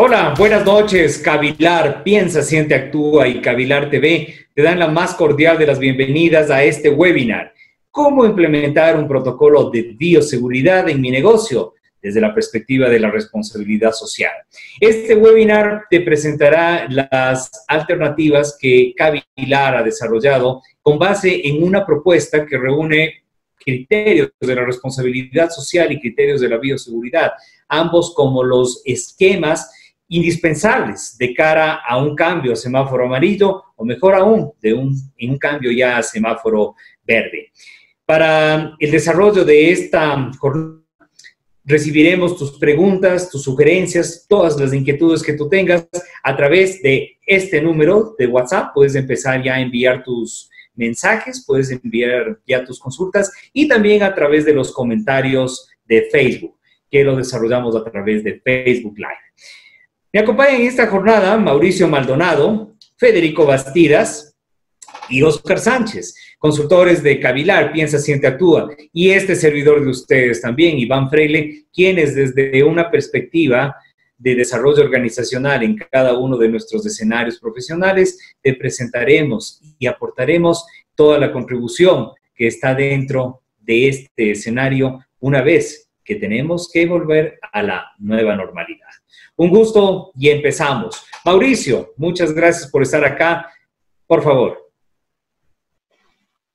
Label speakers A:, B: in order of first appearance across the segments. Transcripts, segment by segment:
A: Hola, buenas noches, Cavilar, Piensa, Siente, Actúa y Cavilar TV te dan la más cordial de las bienvenidas a este webinar. ¿Cómo implementar un protocolo de bioseguridad en mi negocio desde la perspectiva de la responsabilidad social? Este webinar te presentará las alternativas que Cavilar ha desarrollado con base en una propuesta que reúne criterios de la responsabilidad social y criterios de la bioseguridad, ambos como los esquemas indispensables de cara a un cambio a semáforo amarillo o mejor aún, en un cambio ya a semáforo verde. Para el desarrollo de esta jornada recibiremos tus preguntas, tus sugerencias, todas las inquietudes que tú tengas a través de este número de WhatsApp. Puedes empezar ya a enviar tus mensajes, puedes enviar ya tus consultas y también a través de los comentarios de Facebook, que lo desarrollamos a través de Facebook Live. Me acompañan en esta jornada Mauricio Maldonado, Federico Bastidas y Oscar Sánchez, consultores de Cavilar, Piensa, Siente, Actúa, y este servidor de ustedes también, Iván Freile, quienes desde una perspectiva de desarrollo organizacional en cada uno de nuestros escenarios profesionales, te presentaremos y aportaremos toda la contribución que está dentro de este escenario una vez que tenemos que volver a la nueva normalidad. Un gusto y empezamos. Mauricio, muchas gracias por estar acá. Por favor.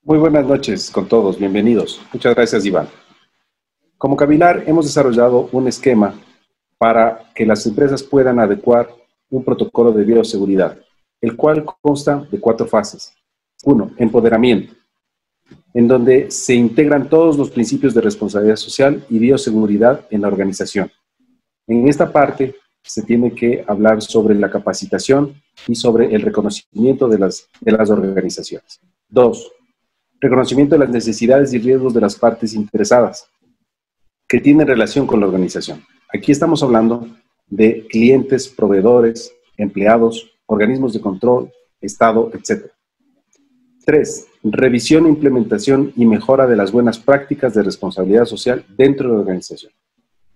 B: Muy buenas noches con todos, bienvenidos. Muchas gracias, Iván. Como Cavilar hemos desarrollado un esquema para que las empresas puedan adecuar un protocolo de bioseguridad, el cual consta de 4 fases. 1. Empoderamiento, en donde se integran todos los principios de responsabilidad social y bioseguridad en la organización. En esta parte se tiene que hablar sobre la capacitación y sobre el reconocimiento de las organizaciones. 2. Reconocimiento de las necesidades y riesgos de las partes interesadas que tienen relación con la organización. Aquí estamos hablando de clientes, proveedores, empleados, organismos de control, Estado, etc. 3. Revisión, implementación y mejora de las buenas prácticas de responsabilidad social dentro de la organización.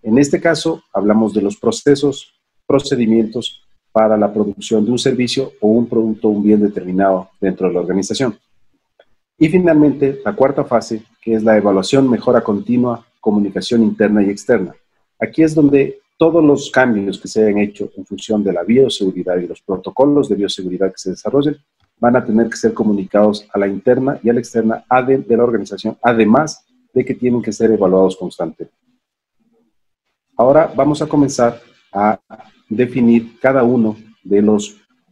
B: En este caso, hablamos de los procesos, procedimientos para la producción de un servicio o un producto o un bien determinado dentro de la organización. Y finalmente, la 4ª fase, que es la evaluación, mejora continua, comunicación interna y externa. Aquí es donde todos los cambios que se hayan hecho en función de la bioseguridad y los protocolos de bioseguridad que se desarrollen van a tener que ser comunicados a la interna y a la externa de la organización, además de que tienen que ser evaluados constantemente. Ahora vamos a comenzar a definir cada uno de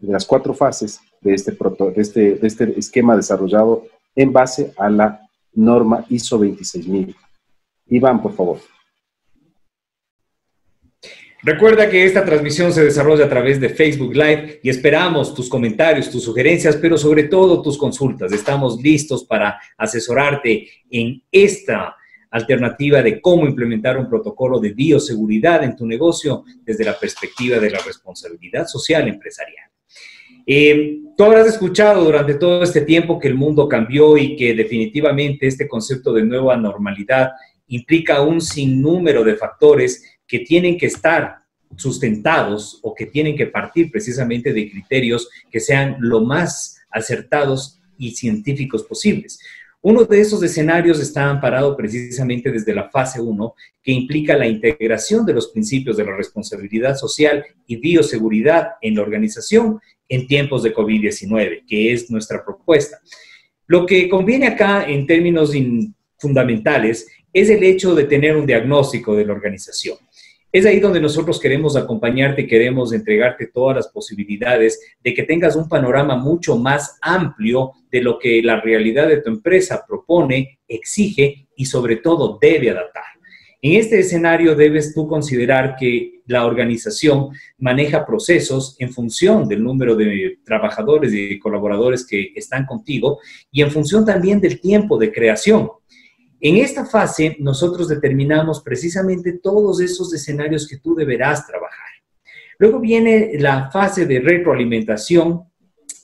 B: las 4 fases de este esquema desarrollado en base a la norma ISO 26000. Iván, por favor.
A: Recuerda que esta transmisión se desarrolla a través de Facebook Live y esperamos tus comentarios, tus sugerencias, pero sobre todo tus consultas. Estamos listos para asesorarte en esta alternativa de cómo implementar un protocolo de bioseguridad en tu negocio desde la perspectiva de la responsabilidad social empresarial. Tú habrás escuchado durante todo este tiempo que el mundo cambió y que definitivamente este concepto de nueva normalidad implica un sinnúmero de factores que tienen que estar sustentados o que tienen que partir precisamente de criterios que sean lo más acertados y científicos posibles. Uno de esos escenarios está amparado precisamente desde la fase 1, que implica la integración de los principios de la responsabilidad social y bioseguridad en la organización en tiempos de COVID-19, que es nuestra propuesta. Lo que conviene acá en términos fundamentales es el hecho de tener un diagnóstico de la organización. Es ahí donde nosotros queremos acompañarte, queremos entregarte todas las posibilidades de que tengas un panorama mucho más amplio de lo que la realidad de tu empresa propone, exige y sobre todo debe adaptar. En este escenario debes tú considerar que la organización maneja procesos en función del número de trabajadores y colaboradores que están contigo y en función también del tiempo de creación. En esta fase, nosotros determinamos precisamente todos esos escenarios que tú deberás trabajar. Luego viene la fase de retroalimentación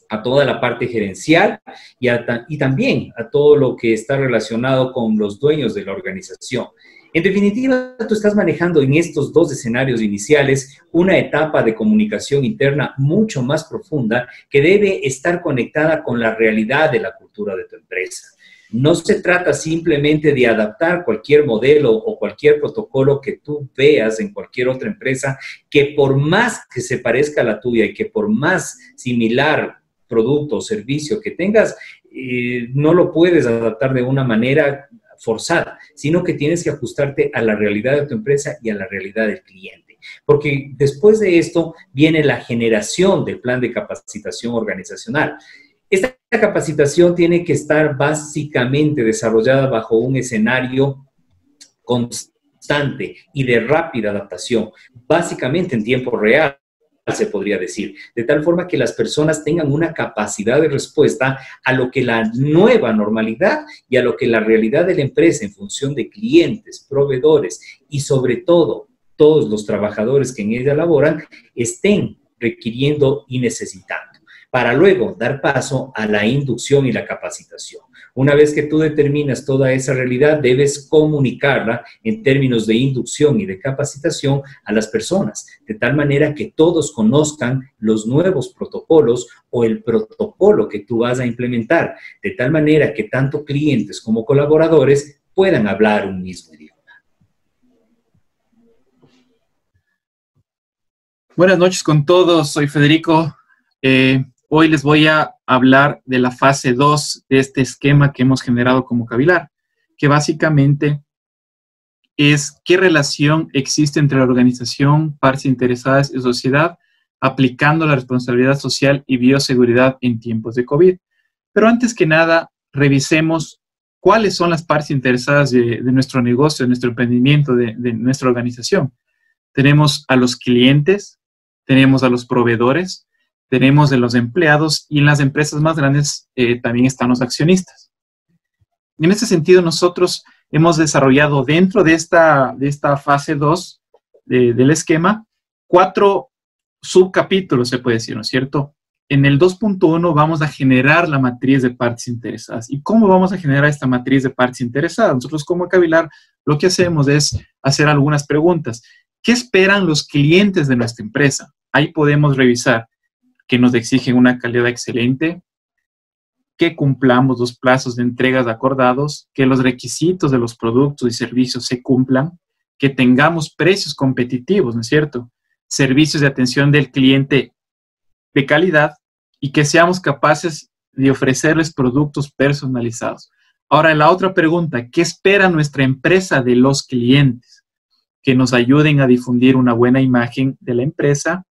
A: a toda la parte gerencial y también a todo lo que está relacionado con los dueños de la organización. En definitiva, tú estás manejando en estos dos escenarios iniciales una etapa de comunicación interna mucho más profunda que debe estar conectada con la realidad de la cultura de tu empresa. No se trata simplemente de adaptar cualquier modelo o cualquier protocolo que tú veas en cualquier otra empresa, que por más que se parezca a la tuya y que por más similar producto o servicio que tengas, no lo puedes adaptar de una manera forzada, sino que tienes que ajustarte a la realidad de tu empresa y a la realidad del cliente. Porque después de esto viene la generación del plan de capacitación organizacional. Esta capacitación tiene que estar básicamente desarrollada bajo un escenario constante y de rápida adaptación, básicamente en tiempo real, se podría decir, de tal forma que las personas tengan una capacidad de respuesta a lo que la nueva normalidad y a lo que la realidad de la empresa en función de clientes, proveedores y sobre todo todos los trabajadores que en ella laboran estén requiriendo y necesitando, para luego dar paso a la inducción y la capacitación. Una vez que tú determinas toda esa realidad, debes comunicarla en términos de inducción y de capacitación a las personas, de tal manera que todos conozcan los nuevos protocolos o el protocolo que tú vas a implementar, de tal manera que tanto clientes como colaboradores puedan hablar un mismo idioma.
C: Buenas noches con todos, soy Federico. Hoy les voy a hablar de la fase 2 de este esquema que hemos generado como Cavilar, que básicamente es qué relación existe entre la organización, partes interesadas y sociedad, aplicando la responsabilidad social y bioseguridad en tiempos de COVID. Pero antes que nada, revisemos cuáles son las partes interesadas de nuestro negocio, de nuestro emprendimiento, de nuestra organización. Tenemos a los clientes, tenemos a los proveedores, tenemos de los empleados y en las empresas más grandes también están los accionistas. En este sentido, nosotros hemos desarrollado dentro de esta fase 2 del esquema 4 subcapítulos, se puede decir, ¿no es cierto? En el 2.1 vamos a generar la matriz de partes interesadas. ¿Y cómo vamos a generar esta matriz de partes interesadas? Nosotros como Cavilar lo que hacemos es hacer algunas preguntas. ¿Qué esperan los clientes de nuestra empresa? Ahí podemos revisar que nos exigen una calidad excelente, que cumplamos los plazos de entregas acordados, que los requisitos de los productos y servicios se cumplan, que tengamos precios competitivos, ¿no es cierto? Servicios de atención del cliente de calidad y que seamos capaces de ofrecerles productos personalizados. Ahora, la otra pregunta, ¿qué espera nuestra empresa de los clientes? Que nos ayuden a difundir una buena imagen de la empresa,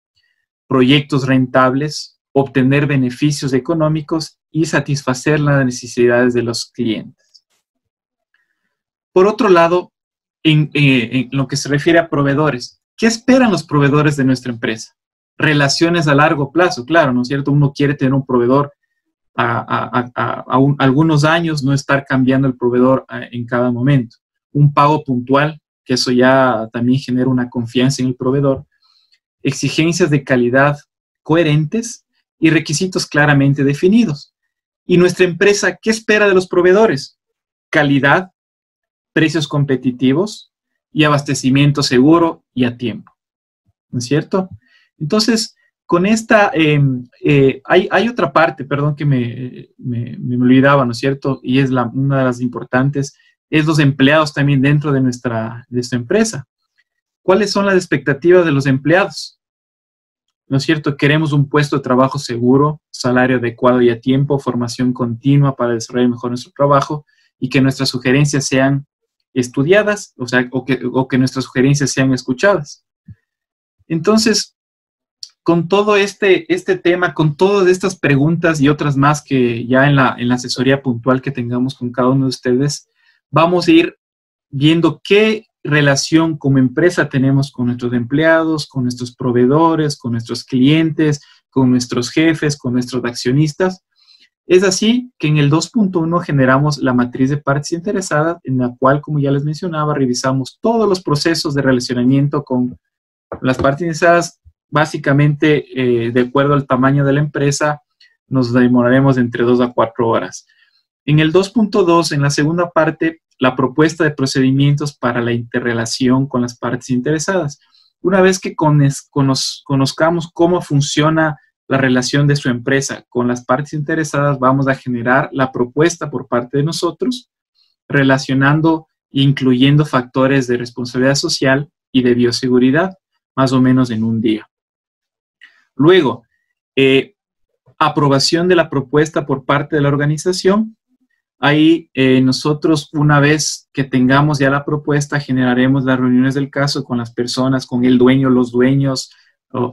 C: proyectos rentables, obtener beneficios económicos y satisfacer las necesidades de los clientes. Por otro lado, en lo que se refiere a proveedores, ¿qué esperan los proveedores de nuestra empresa? Relaciones a largo plazo, claro, ¿no es cierto? Uno quiere tener un proveedor algunos años, no estar cambiando el proveedor en cada momento. Un pago puntual, que eso ya también genera una confianza en el proveedor. Exigencias de calidad coherentes y requisitos claramente definidos. ¿Y nuestra empresa qué espera de los proveedores? Calidad, precios competitivos y abastecimiento seguro y a tiempo. ¿No es cierto? Entonces, con esta, hay otra parte, perdón, que me olvidaba, ¿no es cierto? Y es una de las importantes, es los empleados también dentro de nuestra empresa. ¿Cuáles son las expectativas de los empleados? ¿No es cierto? Queremos un puesto de trabajo seguro, salario adecuado y a tiempo, formación continua para desarrollar mejor nuestro trabajo y que nuestras sugerencias sean estudiadas, o que nuestras sugerencias sean escuchadas. Entonces, con todo este tema, con todas estas preguntas y otras más que ya en la asesoría puntual que tengamos con cada uno de ustedes, vamos a ir viendo qué relación como empresa tenemos con nuestros empleados, con nuestros proveedores, con nuestros clientes, con nuestros jefes, con nuestros accionistas. Es así que en el 2.1 generamos la matriz de partes interesadas, en la cual, como ya les mencionaba, revisamos todos los procesos de relacionamiento con las partes interesadas. Básicamente, de acuerdo al tamaño de la empresa, nos demoraremos entre 2 a 4 horas. En el 2.2, en la segunda parte, la propuesta de procedimientos para la interrelación con las partes interesadas. Una vez que conozcamos cómo funciona la relación de su empresa con las partes interesadas, vamos a generar la propuesta por parte de nosotros, relacionando e incluyendo factores de responsabilidad social y de bioseguridad, más o menos en un día. Luego, aprobación de la propuesta por parte de la organización. Ahí nosotros, una vez que tengamos ya la propuesta, generaremos las reuniones del caso con las personas, con el dueño, los dueños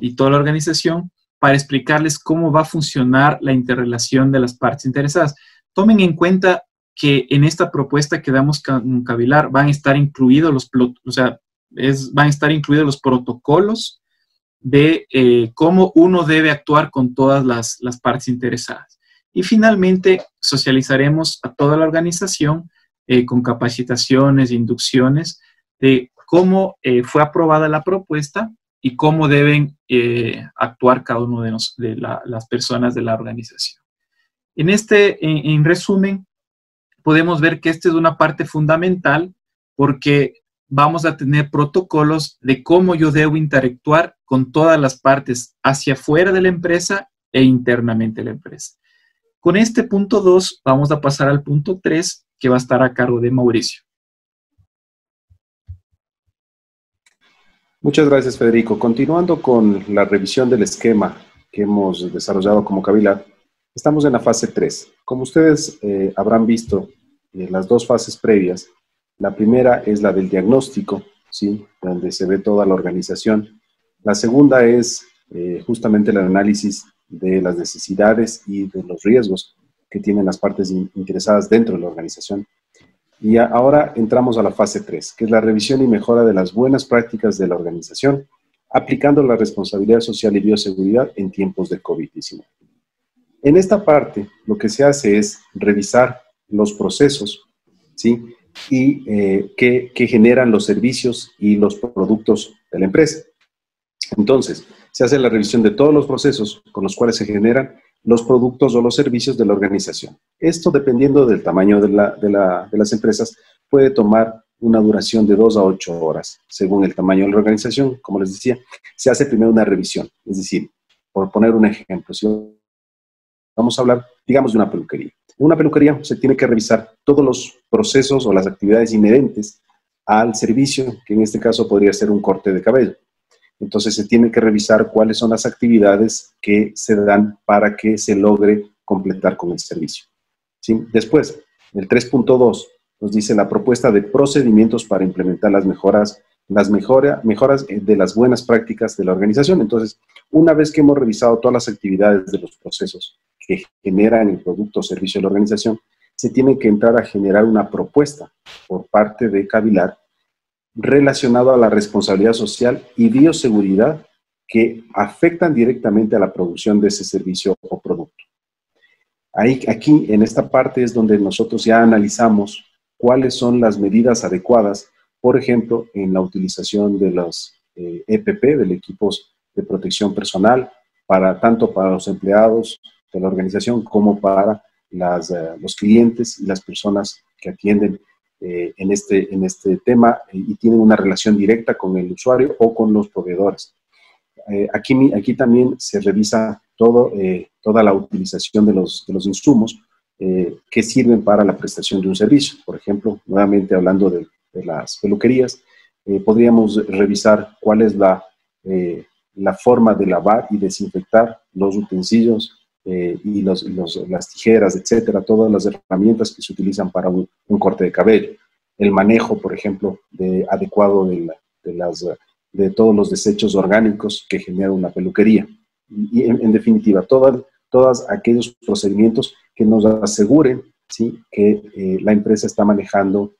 C: y toda la organización, para explicarles cómo va a funcionar la interrelación de las partes interesadas. Tomen en cuenta que en esta propuesta que damos con Cavilar van a estar incluidos van a estar incluidos los protocolos de cómo uno debe actuar con todas las partes interesadas. Y finalmente, socializaremos a toda la organización con capacitaciones e inducciones de cómo fue aprobada la propuesta y cómo deben actuar cada uno de las personas de la organización. En resumen, podemos ver que esta es una parte fundamental porque vamos a tener protocolos de cómo yo debo interactuar con todas las partes hacia afuera de la empresa e internamente de la empresa. Con este punto 2 vamos a pasar al punto 3, que va a estar a cargo de Mauricio.
B: Muchas gracias, Federico. Continuando con la revisión del esquema que hemos desarrollado como Cavilar, estamos en la fase 3. Como ustedes habrán visto, las dos fases previas, la primera es la del diagnóstico, ¿sí?, donde se ve toda la organización. La segunda es justamente el análisis de las necesidades y de los riesgos que tienen las partes interesadas dentro de la organización. Y ahora entramos a la fase 3, que es la revisión y mejora de las buenas prácticas de la organización, aplicando la responsabilidad social y bioseguridad en tiempos de COVID-19. En esta parte, lo que se hace es revisar los procesos, ¿sí?, y que generan los servicios y los productos de la empresa. Entonces, se hace la revisión de todos los procesos con los cuales se generan los productos o los servicios de la organización. Esto, dependiendo del tamaño de las empresas, puede tomar una duración de 2 a 8 horas, según el tamaño de la organización. Como les decía, se hace primero una revisión. Es decir, por poner un ejemplo, si vamos a hablar, digamos, de una peluquería. En una peluquería se tiene que revisar todos los procesos o las actividades inherentes al servicio, que en este caso podría ser un corte de cabello. Entonces se tiene que revisar cuáles son las actividades que se dan para que se logre completar con el servicio, ¿sí? Después, el 3.2 nos dice la propuesta de procedimientos para implementar las mejoras de las buenas prácticas de la organización. Entonces, una vez que hemos revisado todas las actividades de los procesos que generan el producto o servicio de la organización, se tiene que entrar a generar una propuesta por parte de Cavilar relacionado a la responsabilidad social y bioseguridad que afectan directamente a la producción de ese servicio o producto. Aquí, en esta parte, es donde nosotros ya analizamos cuáles son las medidas adecuadas, por ejemplo, en la utilización de los EPP, de equipos de protección personal, tanto para los empleados de la organización como para los clientes y las personas que atienden en este tema y tienen una relación directa con el usuario o con los proveedores. Aquí también se revisa toda la utilización de los insumos que sirven para la prestación de un servicio. Por ejemplo, nuevamente hablando de las peluquerías, podríamos revisar cuál es la forma de lavar y desinfectar los utensilios y las tijeras, etcétera, todas las herramientas que se utilizan para un corte de cabello. El manejo, por ejemplo, adecuado de todos los desechos orgánicos que genera una peluquería. Y en definitiva, todos aquellos procedimientos que nos aseguren, ¿sí?, que la empresa está manejando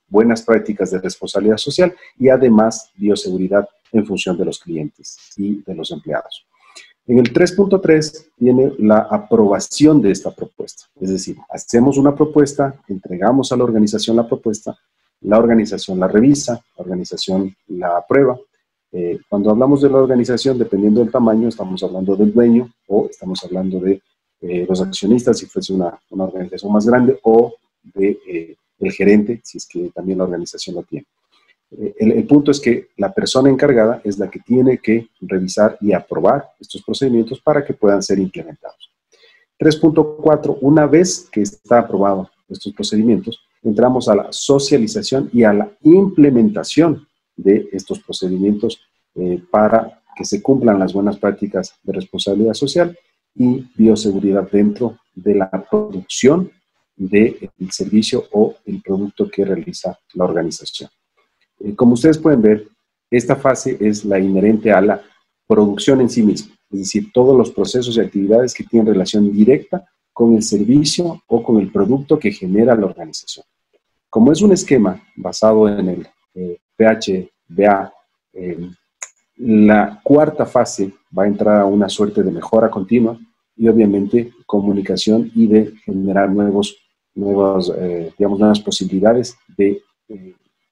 B: buenas prácticas de responsabilidad social y además bioseguridad en función de los clientes y de los empleados. En el 3.3 viene la aprobación de esta propuesta. Es decir, hacemos una propuesta, entregamos a la organización la propuesta, la organización la revisa, la organización la aprueba. Cuando hablamos de la organización, dependiendo del tamaño, estamos hablando del dueño o estamos hablando de los accionistas, si fuese una organización más grande, o del el gerente, si es que también la organización lo tiene. El punto es que la persona encargada es la que tiene que revisar y aprobar estos procedimientos para que puedan ser implementados. 3.4, una vez que está aprobado estos procedimientos, entramos a la socialización y a la implementación de estos procedimientos para que se cumplan las buenas prácticas de responsabilidad social y bioseguridad dentro de la producción del servicio o el producto que realiza la organización. Como ustedes pueden ver, esta fase es la inherente a la producción en sí misma, es decir, todos los procesos y actividades que tienen relación directa con el servicio o con el producto que genera la organización. Como es un esquema basado en el PHBA, la cuarta fase va a entrar a una suerte de mejora continua y obviamente comunicación y de generar nuevas posibilidades de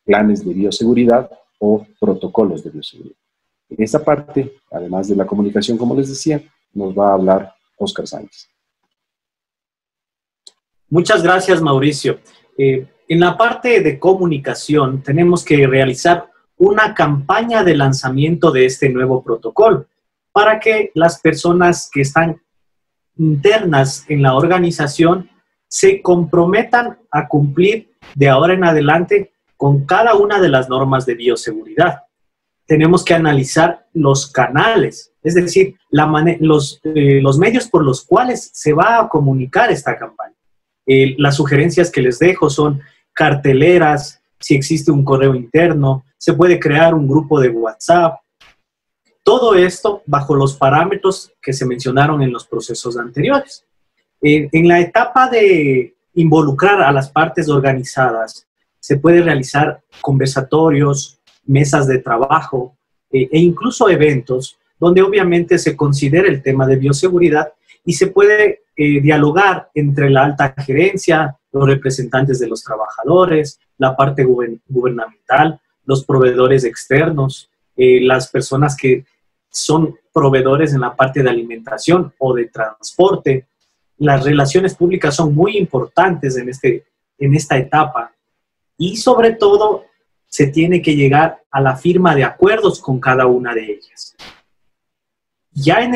B: planes de bioseguridad o protocolos de bioseguridad. En esta parte, además de la comunicación, como les decía, nos va a hablar Óscar Sánchez.
D: Muchas gracias, Mauricio. En la parte de comunicación tenemos que realizar una campaña de lanzamiento de este nuevo protocolo para que las personas que están internas en la organización se comprometan a cumplir de ahora en adelante con cada una de las normas de bioseguridad. Tenemos que analizar los canales, es decir, los medios por los cuales se va a comunicar esta campaña. Las sugerencias que les dejo son carteleras, si existe un correo interno, se puede crear un grupo de WhatsApp. Todo esto bajo los parámetros que se mencionaron en los procesos anteriores. En la etapa de involucrar a las partes organizadas, se puede realizar conversatorios, mesas de trabajo e incluso eventos donde obviamente se considera el tema de bioseguridad y se puede dialogar entre la alta gerencia, los representantes de los trabajadores, la parte gubernamental, los proveedores externos, las personas que son proveedores en la parte de alimentación o de transporte. Las relaciones públicas son muy importantes en esta etapa y sobre todo se tiene que llegar a la firma de acuerdos con cada una de ellas. Ya en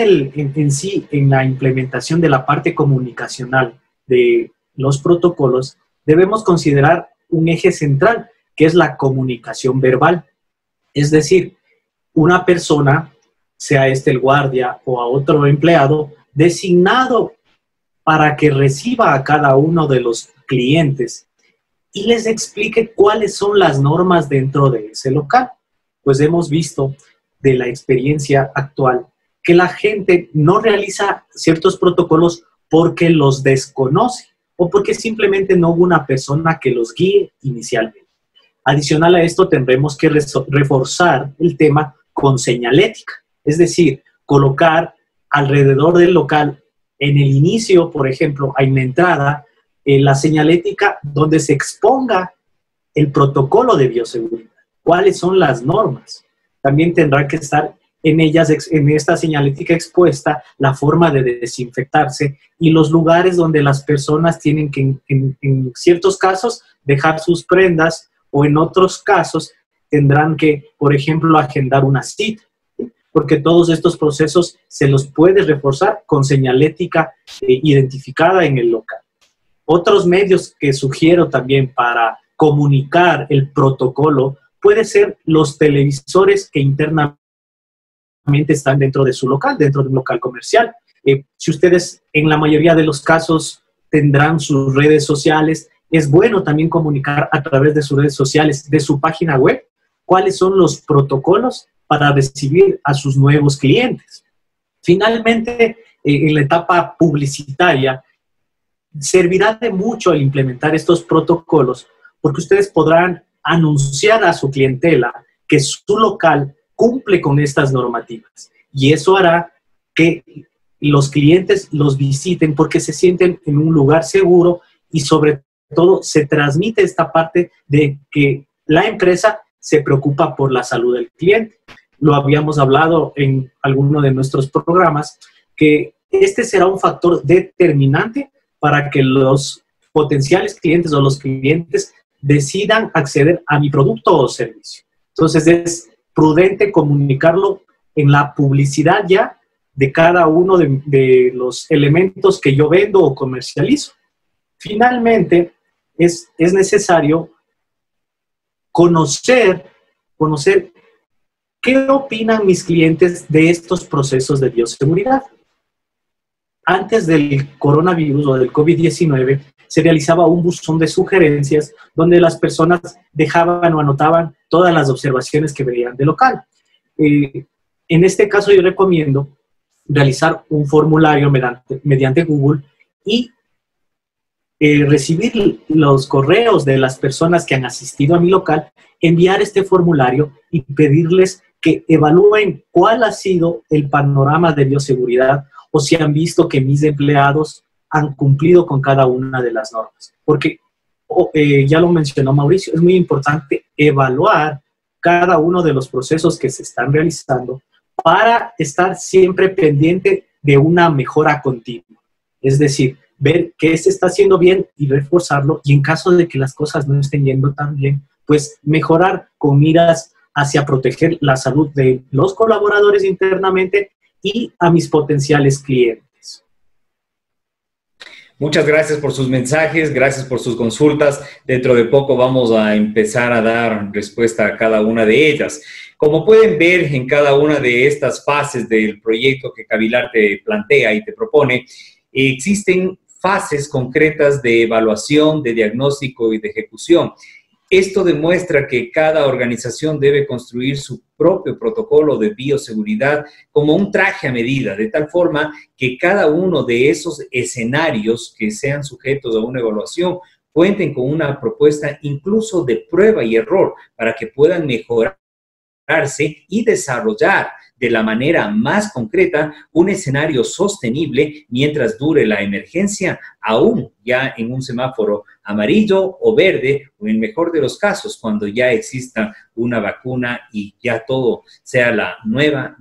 D: la implementación de la parte comunicacional de los protocolos, debemos considerar un eje central, que es la comunicación verbal. Es decir, una persona, sea el guardia o a otro empleado, designado para que reciba a cada uno de los clientes y les explique cuáles son las normas dentro de ese local. Pues hemos visto de la experiencia actual que la gente no realiza ciertos protocolos porque los desconoce o porque simplemente no hubo una persona que los guíe inicialmente. Adicional a esto, tendremos que reforzar el tema con señalética, es decir, colocar alrededor del local, en el inicio, por ejemplo, en la entrada, la señalética donde se exponga el protocolo de bioseguridad, cuáles son las normas. También tendrá que estar en esta señalética expuesta la forma de desinfectarse y los lugares donde las personas tienen que, en ciertos casos, dejar sus prendas o en otros casos tendrán que, por ejemplo, agendar una cita, porque todos estos procesos se los puede reforzar con señalética identificada en el local. Otros medios que sugiero también para comunicar el protocolo puede ser los televisores que internamente están dentro de su local, dentro de un local comercial. Si ustedes en la mayoría de los casos tendrán sus redes sociales, es bueno también comunicar a través de sus redes sociales, de su página web, cuáles son los protocolos para recibir a sus nuevos clientes. Finalmente, en la etapa publicitaria, servirá de mucho el implementar estos protocolos porque ustedes podrán anunciar a su clientela que su local cumple con estas normativas y eso hará que los clientes los visiten porque se sienten en un lugar seguro y sobre todo se transmite esta parte de que la empresa se preocupa por la salud del cliente. Lo habíamos hablado en alguno de nuestros programas, que este será un factor determinante para que los potenciales clientes o los clientes decidan acceder a mi producto o servicio. Entonces es prudente comunicarlo en la publicidad ya de cada uno de los elementos que yo vendo o comercializo. Finalmente, es necesario conocer qué opinan mis clientes de estos procesos de bioseguridad. Antes del coronavirus o del COVID-19, se realizaba un buzón de sugerencias donde las personas dejaban o anotaban todas las observaciones que veían del local. En este caso, yo recomiendo realizar un formulario mediante Google y recibir los correos de las personas que han asistido a mi local, enviar este formulario y pedirles que evalúen cuál ha sido el panorama de bioseguridad o si han visto que mis empleados han cumplido con cada una de las normas. Porque, ya lo mencionó Mauricio, es muy importante evaluar cada uno de los procesos que se están realizando para estar siempre pendiente de una mejora continua. Es decir, ver qué se está haciendo bien y reforzarlo, y en caso de que las cosas no estén yendo tan bien, pues mejorar con miras hacia proteger la salud de los colaboradores internamente y a mis potenciales clientes.
A: Muchas gracias por sus mensajes, gracias por sus consultas. Dentro de poco vamos a empezar a dar respuesta a cada una de ellas. Como pueden ver en cada una de estas fases del proyecto que Cavilar te plantea y te propone, existen fases concretas de evaluación, de diagnóstico y de ejecución. Esto demuestra que cada organización debe construir su propio protocolo de bioseguridad como un traje a medida, de tal forma que cada uno de esos escenarios que sean sujetos a una evaluación cuenten con una propuesta incluso de prueba y error para que puedan mejorarse y desarrollar de la manera más concreta un escenario sostenible mientras dure la emergencia, aún ya en un semáforo amarillo o verde, o en el mejor de los casos, cuando ya exista una vacuna y ya todo sea la nueva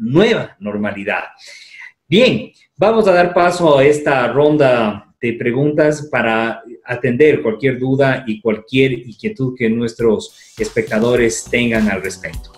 A: normalidad. Bien, vamos a dar paso a esta ronda de preguntas para atender cualquier duda y cualquier inquietud que nuestros espectadores tengan al respecto.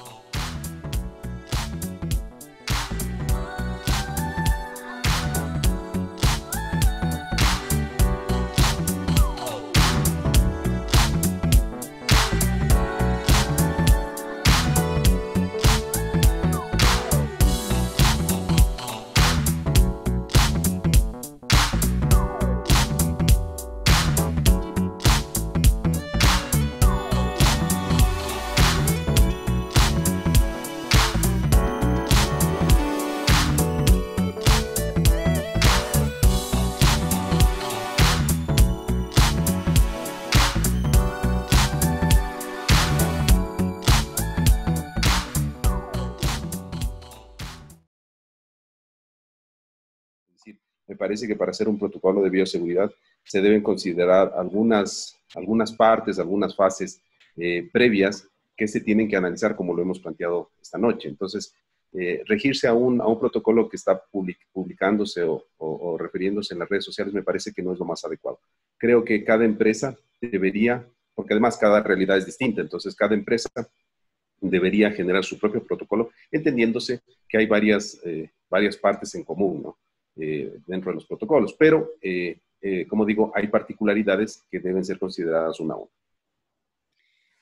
B: Me parece que para hacer un protocolo de bioseguridad se deben considerar algunas partes, algunas fases previas que se tienen que analizar, como lo hemos planteado esta noche. Entonces, regirse a un protocolo que está publicándose o refiriéndose en las redes sociales me parece que no es lo más adecuado. Creo que cada empresa debería, porque además cada realidad es distinta, entonces cada empresa debería generar su propio protocolo, entendiéndose que hay varias partes en común, ¿no? Dentro de los protocolos, pero como digo, hay particularidades que deben ser consideradas una a una.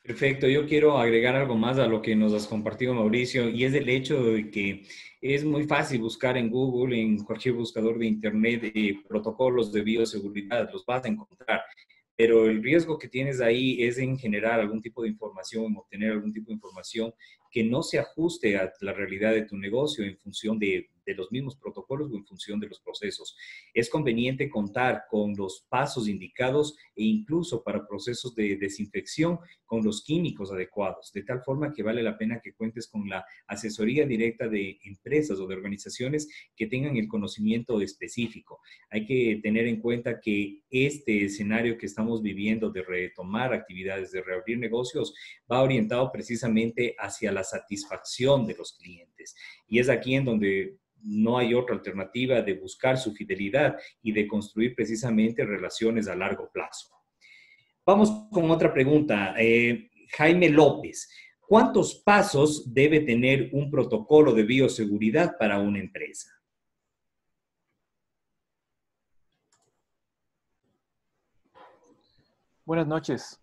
A: Perfecto, yo quiero agregar algo más a lo que nos has compartido, Mauricio, y es el hecho de que es muy fácil buscar en Google, en cualquier buscador de Internet, protocolos de bioseguridad, los vas a encontrar. Pero el riesgo que tienes ahí es en generar algún tipo de información, en obtener algún tipo de información que no se ajuste a la realidad de tu negocio en función de los mismos protocolos o en función de los procesos. Es conveniente contar con los pasos indicados e incluso para procesos de desinfección con los químicos adecuados, de tal forma que vale la pena que cuentes con la asesoría directa de empresas o de organizaciones que tengan el conocimiento específico. Hay que tener en cuenta que este escenario que estamos viviendo de retomar actividades, de reabrir negocios, va orientado precisamente hacia la satisfacción de los clientes. Y es aquí en donde no hay otra alternativa de buscar su fidelidad y de construir precisamente relaciones a largo plazo. Vamos con otra pregunta. Jaime López, ¿cuántos pasos debe tener un protocolo de bioseguridad para una empresa?
C: Buenas noches.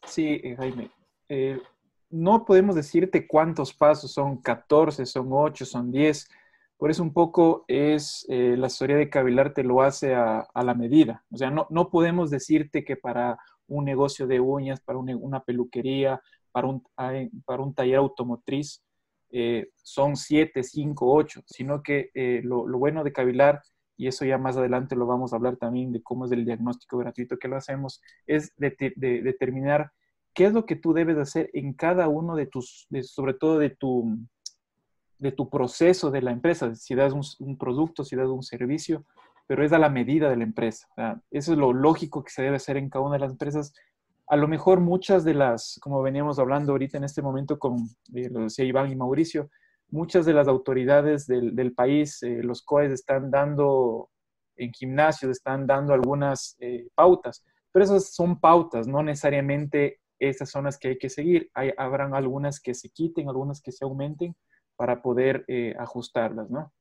C: Sí, Jaime. No podemos decirte cuántos pasos, son 14, son 8, son 10. Por eso un poco la asesoría de Cavilar te lo hace a la medida. O sea, no podemos decirte que para un negocio de uñas, para una peluquería, para un taller automotriz, son 7, 5, 8, sino que lo bueno de Cavilar, y eso ya más adelante lo vamos a hablar también de cómo es el diagnóstico gratuito que lo hacemos, es de determinar qué es lo que tú debes hacer en cada uno sobre todo de tu proceso de la empresa, si das un producto, si das un servicio, pero es a la medida de la empresa. Eso es lo lógico que se debe hacer en cada una de las empresas. A lo mejor muchas de las, como veníamos hablando ahorita en este momento con, lo decía Iván y Mauricio, muchas de las autoridades del país, los COEs están dando, en gimnasios están dando algunas pautas, pero esas son pautas, no necesariamente esas son las que hay que seguir. Habrán algunas que se quiten, algunas que se aumenten para poder ajustarlas, ¿no?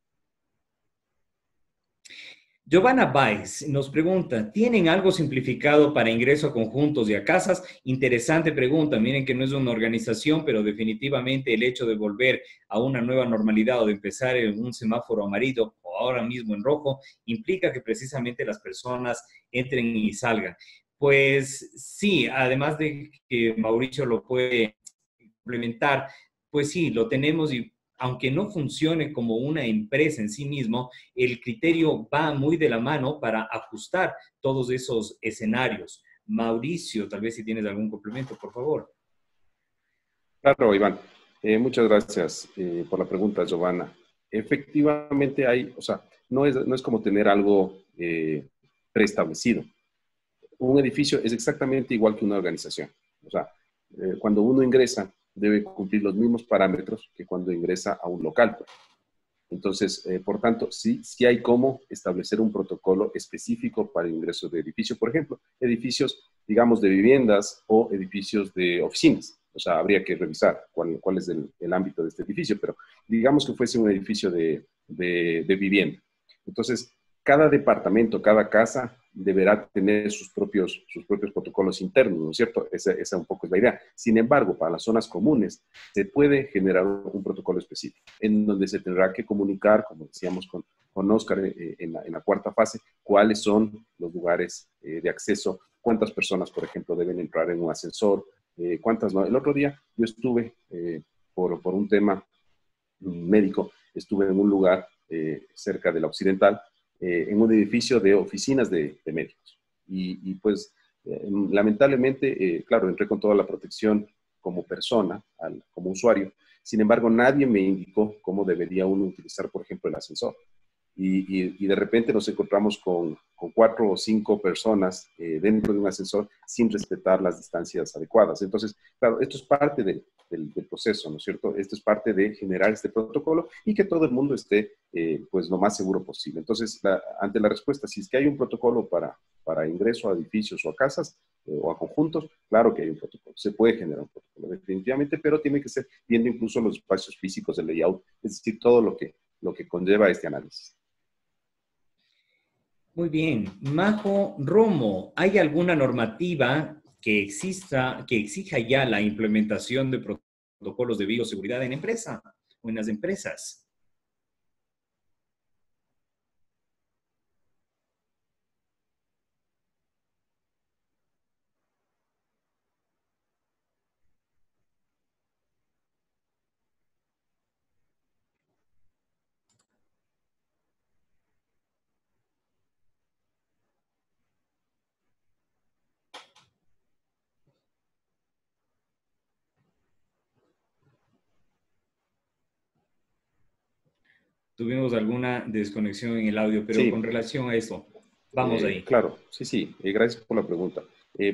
A: Giovanna Baez nos pregunta, ¿tienen algo simplificado para ingreso a conjuntos y a casas? Interesante pregunta. Miren que no es una organización, pero definitivamente el hecho de volver a una nueva normalidad o de empezar en un semáforo amarillo o ahora mismo en rojo, implica que precisamente las personas entren y salgan. Pues sí, además de que Mauricio lo puede implementar, pues sí, lo tenemos y aunque no funcione como una empresa en sí mismo, el criterio va muy de la mano para ajustar todos esos escenarios. Mauricio, tal vez si tienes algún complemento, por favor.
B: Claro, Iván. Muchas gracias por la pregunta, Giovanna. Efectivamente hay, o sea, no es como tener algo preestablecido. Un edificio es exactamente igual que una organización. O sea, cuando uno ingresa, debe cumplir los mismos parámetros que cuando ingresa a un local. Entonces, por tanto, sí hay cómo establecer un protocolo específico para el ingreso de edificios. Por ejemplo, edificios, digamos, de viviendas o edificios de oficinas. O sea, habría que revisar cuál es el ámbito de este edificio, pero digamos que fuese un edificio de vivienda. Entonces, cada departamento, cada casa deberá tener sus propios protocolos internos, ¿no es cierto? Esa un poco es la idea. Sin embargo, para las zonas comunes se puede generar un protocolo específico en donde se tendrá que comunicar, como decíamos con Oscar en la cuarta fase, cuáles son los lugares de acceso, cuántas personas, por ejemplo, deben entrar en un ascensor, cuántas no. El otro día yo estuve, por un tema médico, estuve en un lugar cerca de la Occidental, en un edificio de oficinas de médicos. Y pues, lamentablemente, claro, entré con toda la protección como persona, como usuario. Sin embargo, nadie me indicó cómo debería uno utilizar, por ejemplo, el ascensor. Y de repente nos encontramos con 4 o 5 personas dentro de un ascensor sin respetar las distancias adecuadas. Entonces, claro, esto es parte del proceso, ¿no es cierto? Esto es parte de generar este protocolo y que todo el mundo esté, pues, lo más seguro posible. Entonces, ante la respuesta, si es que hay un protocolo para ingreso a edificios o a casas o a conjuntos, claro que hay un protocolo. Se puede generar un protocolo, definitivamente, pero tiene que ser viendo incluso los espacios físicos del layout, es decir, todo lo que conlleva este análisis.
A: Muy bien. Majo Romo, ¿hay alguna normativa que exija ya la implementación de protocolos de bioseguridad en empresa o en las empresas? Tuvimos alguna desconexión en el audio, pero
B: Sí.
A: con relación a eso, vamos ahí.
B: Claro, sí, gracias por la pregunta.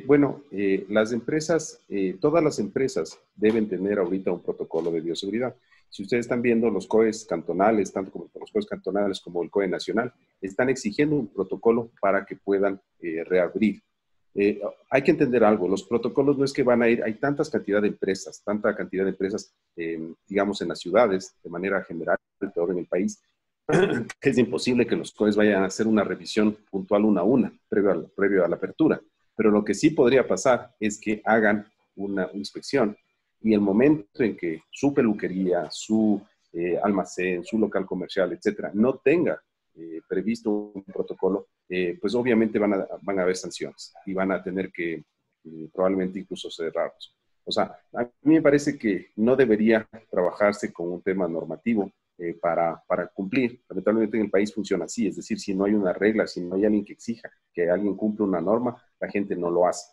B: Bueno, las empresas, todas las empresas deben tener ahorita un protocolo de bioseguridad. Si ustedes están viendo los COEs cantonales, tanto como los COEs cantonales como el COE nacional, están exigiendo un protocolo para que puedan reabrir. Hay que entender algo, los protocolos no es que van a ir, hay tanta cantidad de empresas, digamos, en las ciudades, de manera general, peor en el país, que es imposible que los COEs vayan a hacer una revisión puntual una a una, previo a la apertura. Pero lo que sí podría pasar es que hagan una inspección y el momento en que su peluquería, su almacén, su local comercial, etcétera, no tenga previsto un protocolo, pues obviamente van a haber sanciones y van a tener que probablemente incluso cerrarlos. O sea, a mí me parece que no debería trabajarse con un tema normativo para cumplir. Lamentablemente en el país funciona así, es decir, si no hay una regla, si no hay alguien que exija que alguien cumpla una norma, la gente no lo hace.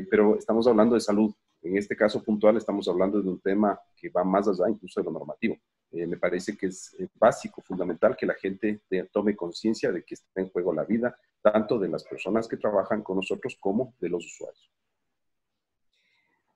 B: Pero estamos hablando de salud. En este caso puntual estamos hablando de un tema que va más allá incluso de lo normativo. Me parece que es básico, fundamental, que la gente tome conciencia de que está en juego la vida, tanto de las personas que trabajan con nosotros como de los usuarios.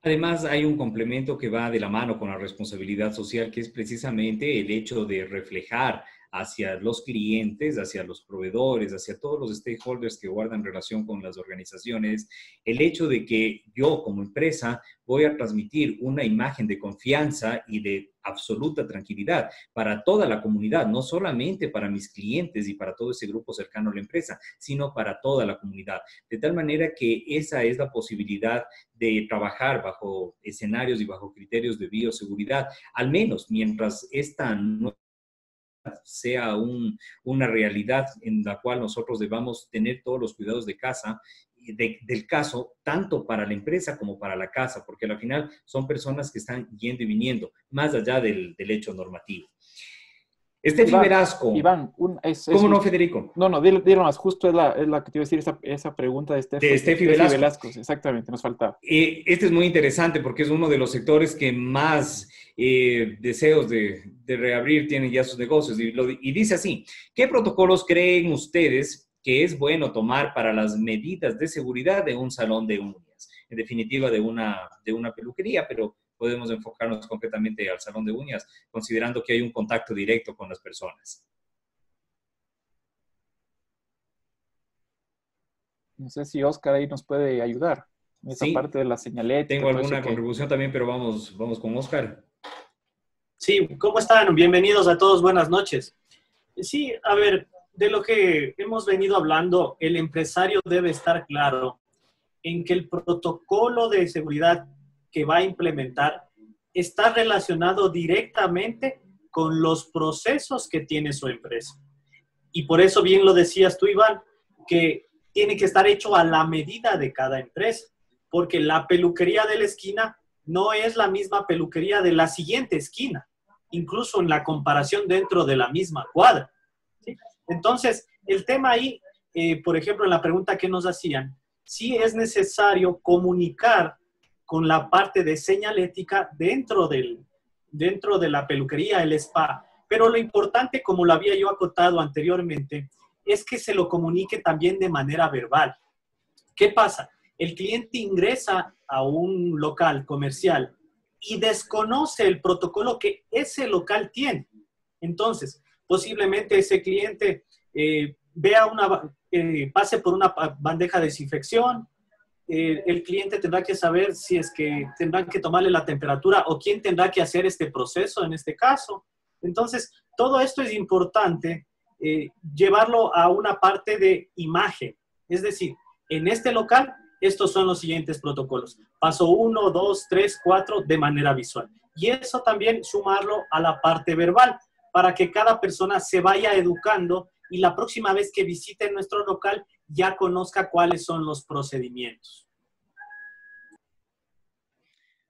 A: Además, hay un complemento que va de la mano con la responsabilidad social, que es precisamente el hecho de reflejar hacia los clientes, hacia los proveedores, hacia todos los stakeholders que guardan relación con las organizaciones, el hecho de que yo como empresa voy a transmitir una imagen de confianza y de absoluta tranquilidad para toda la comunidad, no solamente para mis clientes y para todo ese grupo cercano a la empresa, sino para toda la comunidad. De tal manera que esa es la posibilidad de trabajar bajo escenarios y bajo criterios de bioseguridad, al menos mientras esta no sea una realidad en la cual nosotros debamos tener todos los cuidados de casa, del caso, tanto para la empresa como para la casa, porque al final son personas que están yendo y viniendo, más allá del hecho normativo. Estefi Velasco.
C: Iván,
A: ¿Cómo no, Federico?
C: No, dilo más, justo es la que te iba a decir, esa pregunta de
A: Estefi Velasco.
C: Exactamente, nos faltaba.
A: Este es muy interesante porque es uno de los sectores que más deseos de reabrir tienen ya sus negocios. Y dice así, ¿qué protocolos creen ustedes que es bueno tomar para las medidas de seguridad de un salón de uñas? En definitiva, de una peluquería, pero podemos enfocarnos concretamente al salón de uñas, considerando que hay un contacto directo con las personas.
C: No sé si Oscar ahí nos puede ayudar en esa parte de la señalética.
A: Tengo alguna contribución también, pero vamos con Oscar.
D: Sí, ¿cómo están? Bienvenidos a todos, buenas noches. Sí, a ver, de lo que hemos venido hablando, el empresario debe estar claro en que el protocolo de seguridad que va a implementar está relacionado directamente con los procesos que tiene su empresa. Y por eso bien lo decías tú, Iván, que tiene que estar hecho a la medida de cada empresa, porque la peluquería de la esquina no es la misma peluquería de la siguiente esquina, incluso en la comparación dentro de la misma cuadra, ¿sí? Entonces, el tema ahí, por ejemplo, en la pregunta que nos hacían, sí es necesario comunicar con la parte de señalética dentro de la peluquería, el spa. Pero lo importante, como lo había yo acotado anteriormente, es que se lo comunique también de manera verbal. ¿Qué pasa? El cliente ingresa a un local comercial y desconoce el protocolo que ese local tiene. Entonces, posiblemente ese cliente pase por una bandeja de desinfección. El cliente tendrá que saber si es que tendrán que tomarle la temperatura o quién tendrá que hacer este proceso en este caso. Entonces, todo esto es importante llevarlo a una parte de imagen. Es decir, en este local, estos son los siguientes protocolos. Paso 1, 2, 3, 4 de manera visual. Y eso también sumarlo a la parte verbal para que cada persona se vaya educando y la próxima vez que visite nuestro local ya conozca cuáles son los procedimientos.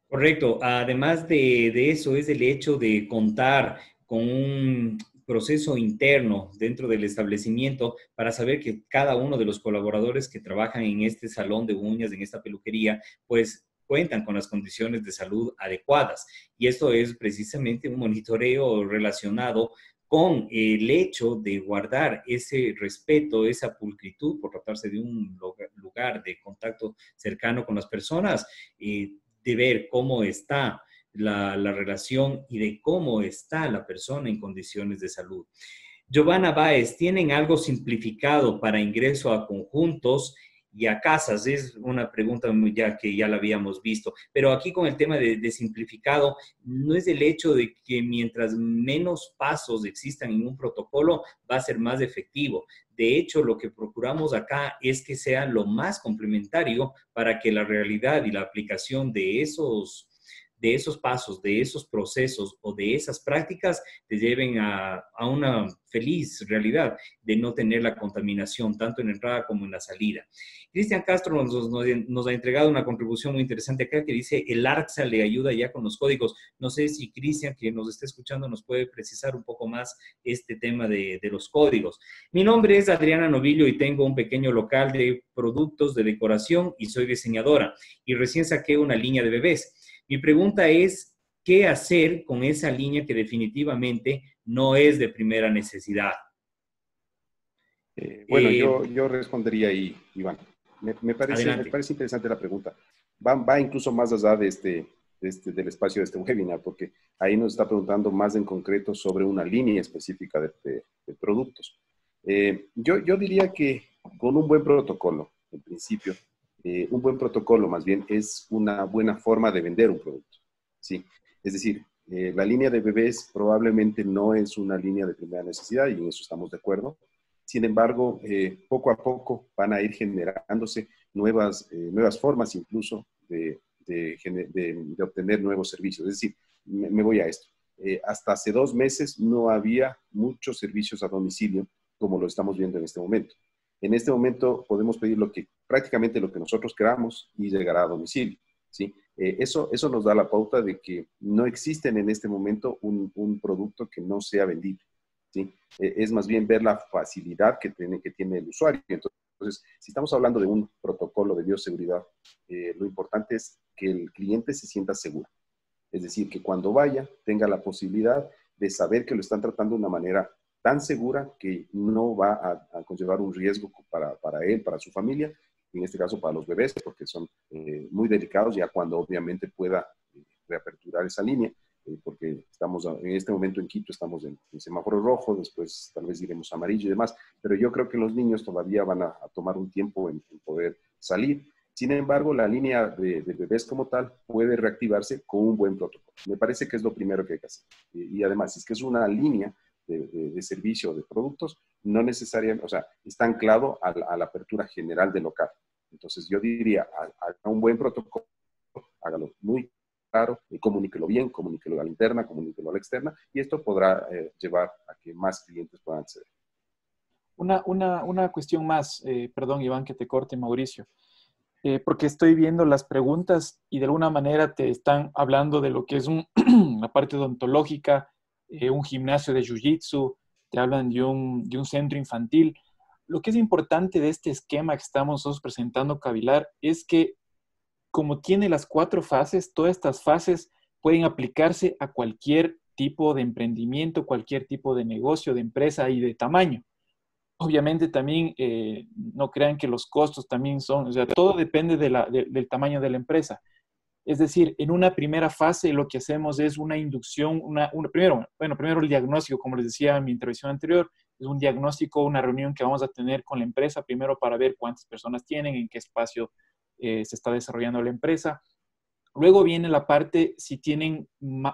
A: Correcto. Además de eso, es el hecho de contar con un proceso interno dentro del establecimiento para saber que cada uno de los colaboradores que trabajan en este salón de uñas, en esta peluquería, pues cuentan con las condiciones de salud adecuadas. Y esto es precisamente un monitoreo relacionado con el hecho de guardar ese respeto, esa pulcritud, por tratarse de un lugar de contacto cercano con las personas, de ver cómo está la relación y de cómo está la persona en condiciones de salud. Giovanna Báez, ¿tienen algo simplificado para ingreso a conjuntos y a casas? Es una pregunta ya que ya la habíamos visto, pero aquí con el tema de simplificado, no es el hecho de que mientras menos pasos existan en un protocolo, va a ser más efectivo. De hecho, lo que procuramos acá es que sea lo más complementario para que la realidad y la aplicación de esos pasos, de esos procesos o de esas prácticas te lleven a una feliz realidad de no tener la contaminación tanto en la entrada como en la salida. Cristian Castro nos ha entregado una contribución muy interesante acá que dice el ARCSA le ayuda ya con los códigos. No sé si Cristian, que nos está escuchando, nos puede precisar un poco más este tema de los códigos. Mi nombre es Adriana Novillo y tengo un pequeño local de productos de decoración y soy diseñadora y recién saqué una línea de bebés. Mi pregunta es, ¿qué hacer con esa línea que definitivamente no es de primera necesidad?
B: Bueno, yo respondería ahí, Iván. Me parece interesante la pregunta. Va incluso más allá del espacio de este webinar, porque ahí nos está preguntando más en concreto sobre una línea específica de productos. Yo diría que con un buen protocolo, en principio, un buen protocolo más bien es una buena forma de vender un producto, ¿sí? Es decir, la línea de bebés probablemente no es una línea de primera necesidad y en eso estamos de acuerdo. Sin embargo, poco a poco van a ir generándose nuevas formas incluso de obtener nuevos servicios. Es decir, me voy a esto. Hasta hace 2 meses no había muchos servicios a domicilio como lo estamos viendo en este momento. En este momento podemos pedir prácticamente lo que nosotros queramos y llegará a domicilio, ¿sí? Eso nos da la pauta de que no existen en este momento un producto que no sea vendible, ¿sí? Es más bien ver la facilidad que tiene el usuario. Entonces, si estamos hablando de un protocolo de bioseguridad, lo importante es que el cliente se sienta seguro. Es decir, que cuando vaya tenga la posibilidad de saber que lo están tratando de una manera tan segura que no va a conllevar un riesgo para él, para su familia, en este caso para los bebés, porque son muy delicados ya cuando obviamente pueda reaperturar esa línea, porque estamos en este momento en Quito, estamos en semáforo rojo, después tal vez iremos a amarillo y demás, pero yo creo que los niños todavía van a tomar un tiempo en poder salir. Sin embargo, la línea de bebés como tal puede reactivarse con un buen protocolo. Me parece que es lo primero que hay que hacer. Y además, si es que es una línea de servicio o de productos, no necesariamente, o sea, está anclado a la apertura general del local. Entonces yo diría, haga un buen protocolo, hágalo muy claro, comuníquelo bien, comuníquelo a la interna, comuníquelo a la externa, y esto podrá llevar a que más clientes puedan acceder.
C: Una cuestión más, perdón Iván que te corte, Mauricio, porque estoy viendo las preguntas y de alguna manera te están hablando de lo que es la parte odontológica, un gimnasio de jiu-jitsu, te hablan de un centro infantil. Lo que es importante de este esquema que estamos nosotros presentando, Cavilar, es que como tiene las 4 fases, todas estas fases pueden aplicarse a cualquier tipo de emprendimiento, cualquier tipo de negocio, de empresa y de tamaño. Obviamente también no crean que los costos también son, o sea, todo depende del tamaño de la empresa. Es decir, en una primera fase lo que hacemos es una inducción, primero el diagnóstico, como les decía en mi intervención anterior, es un diagnóstico, una reunión que vamos a tener con la empresa, primero para ver cuántas personas tienen, en qué espacio se está desarrollando la empresa. Luego viene la parte, si tienen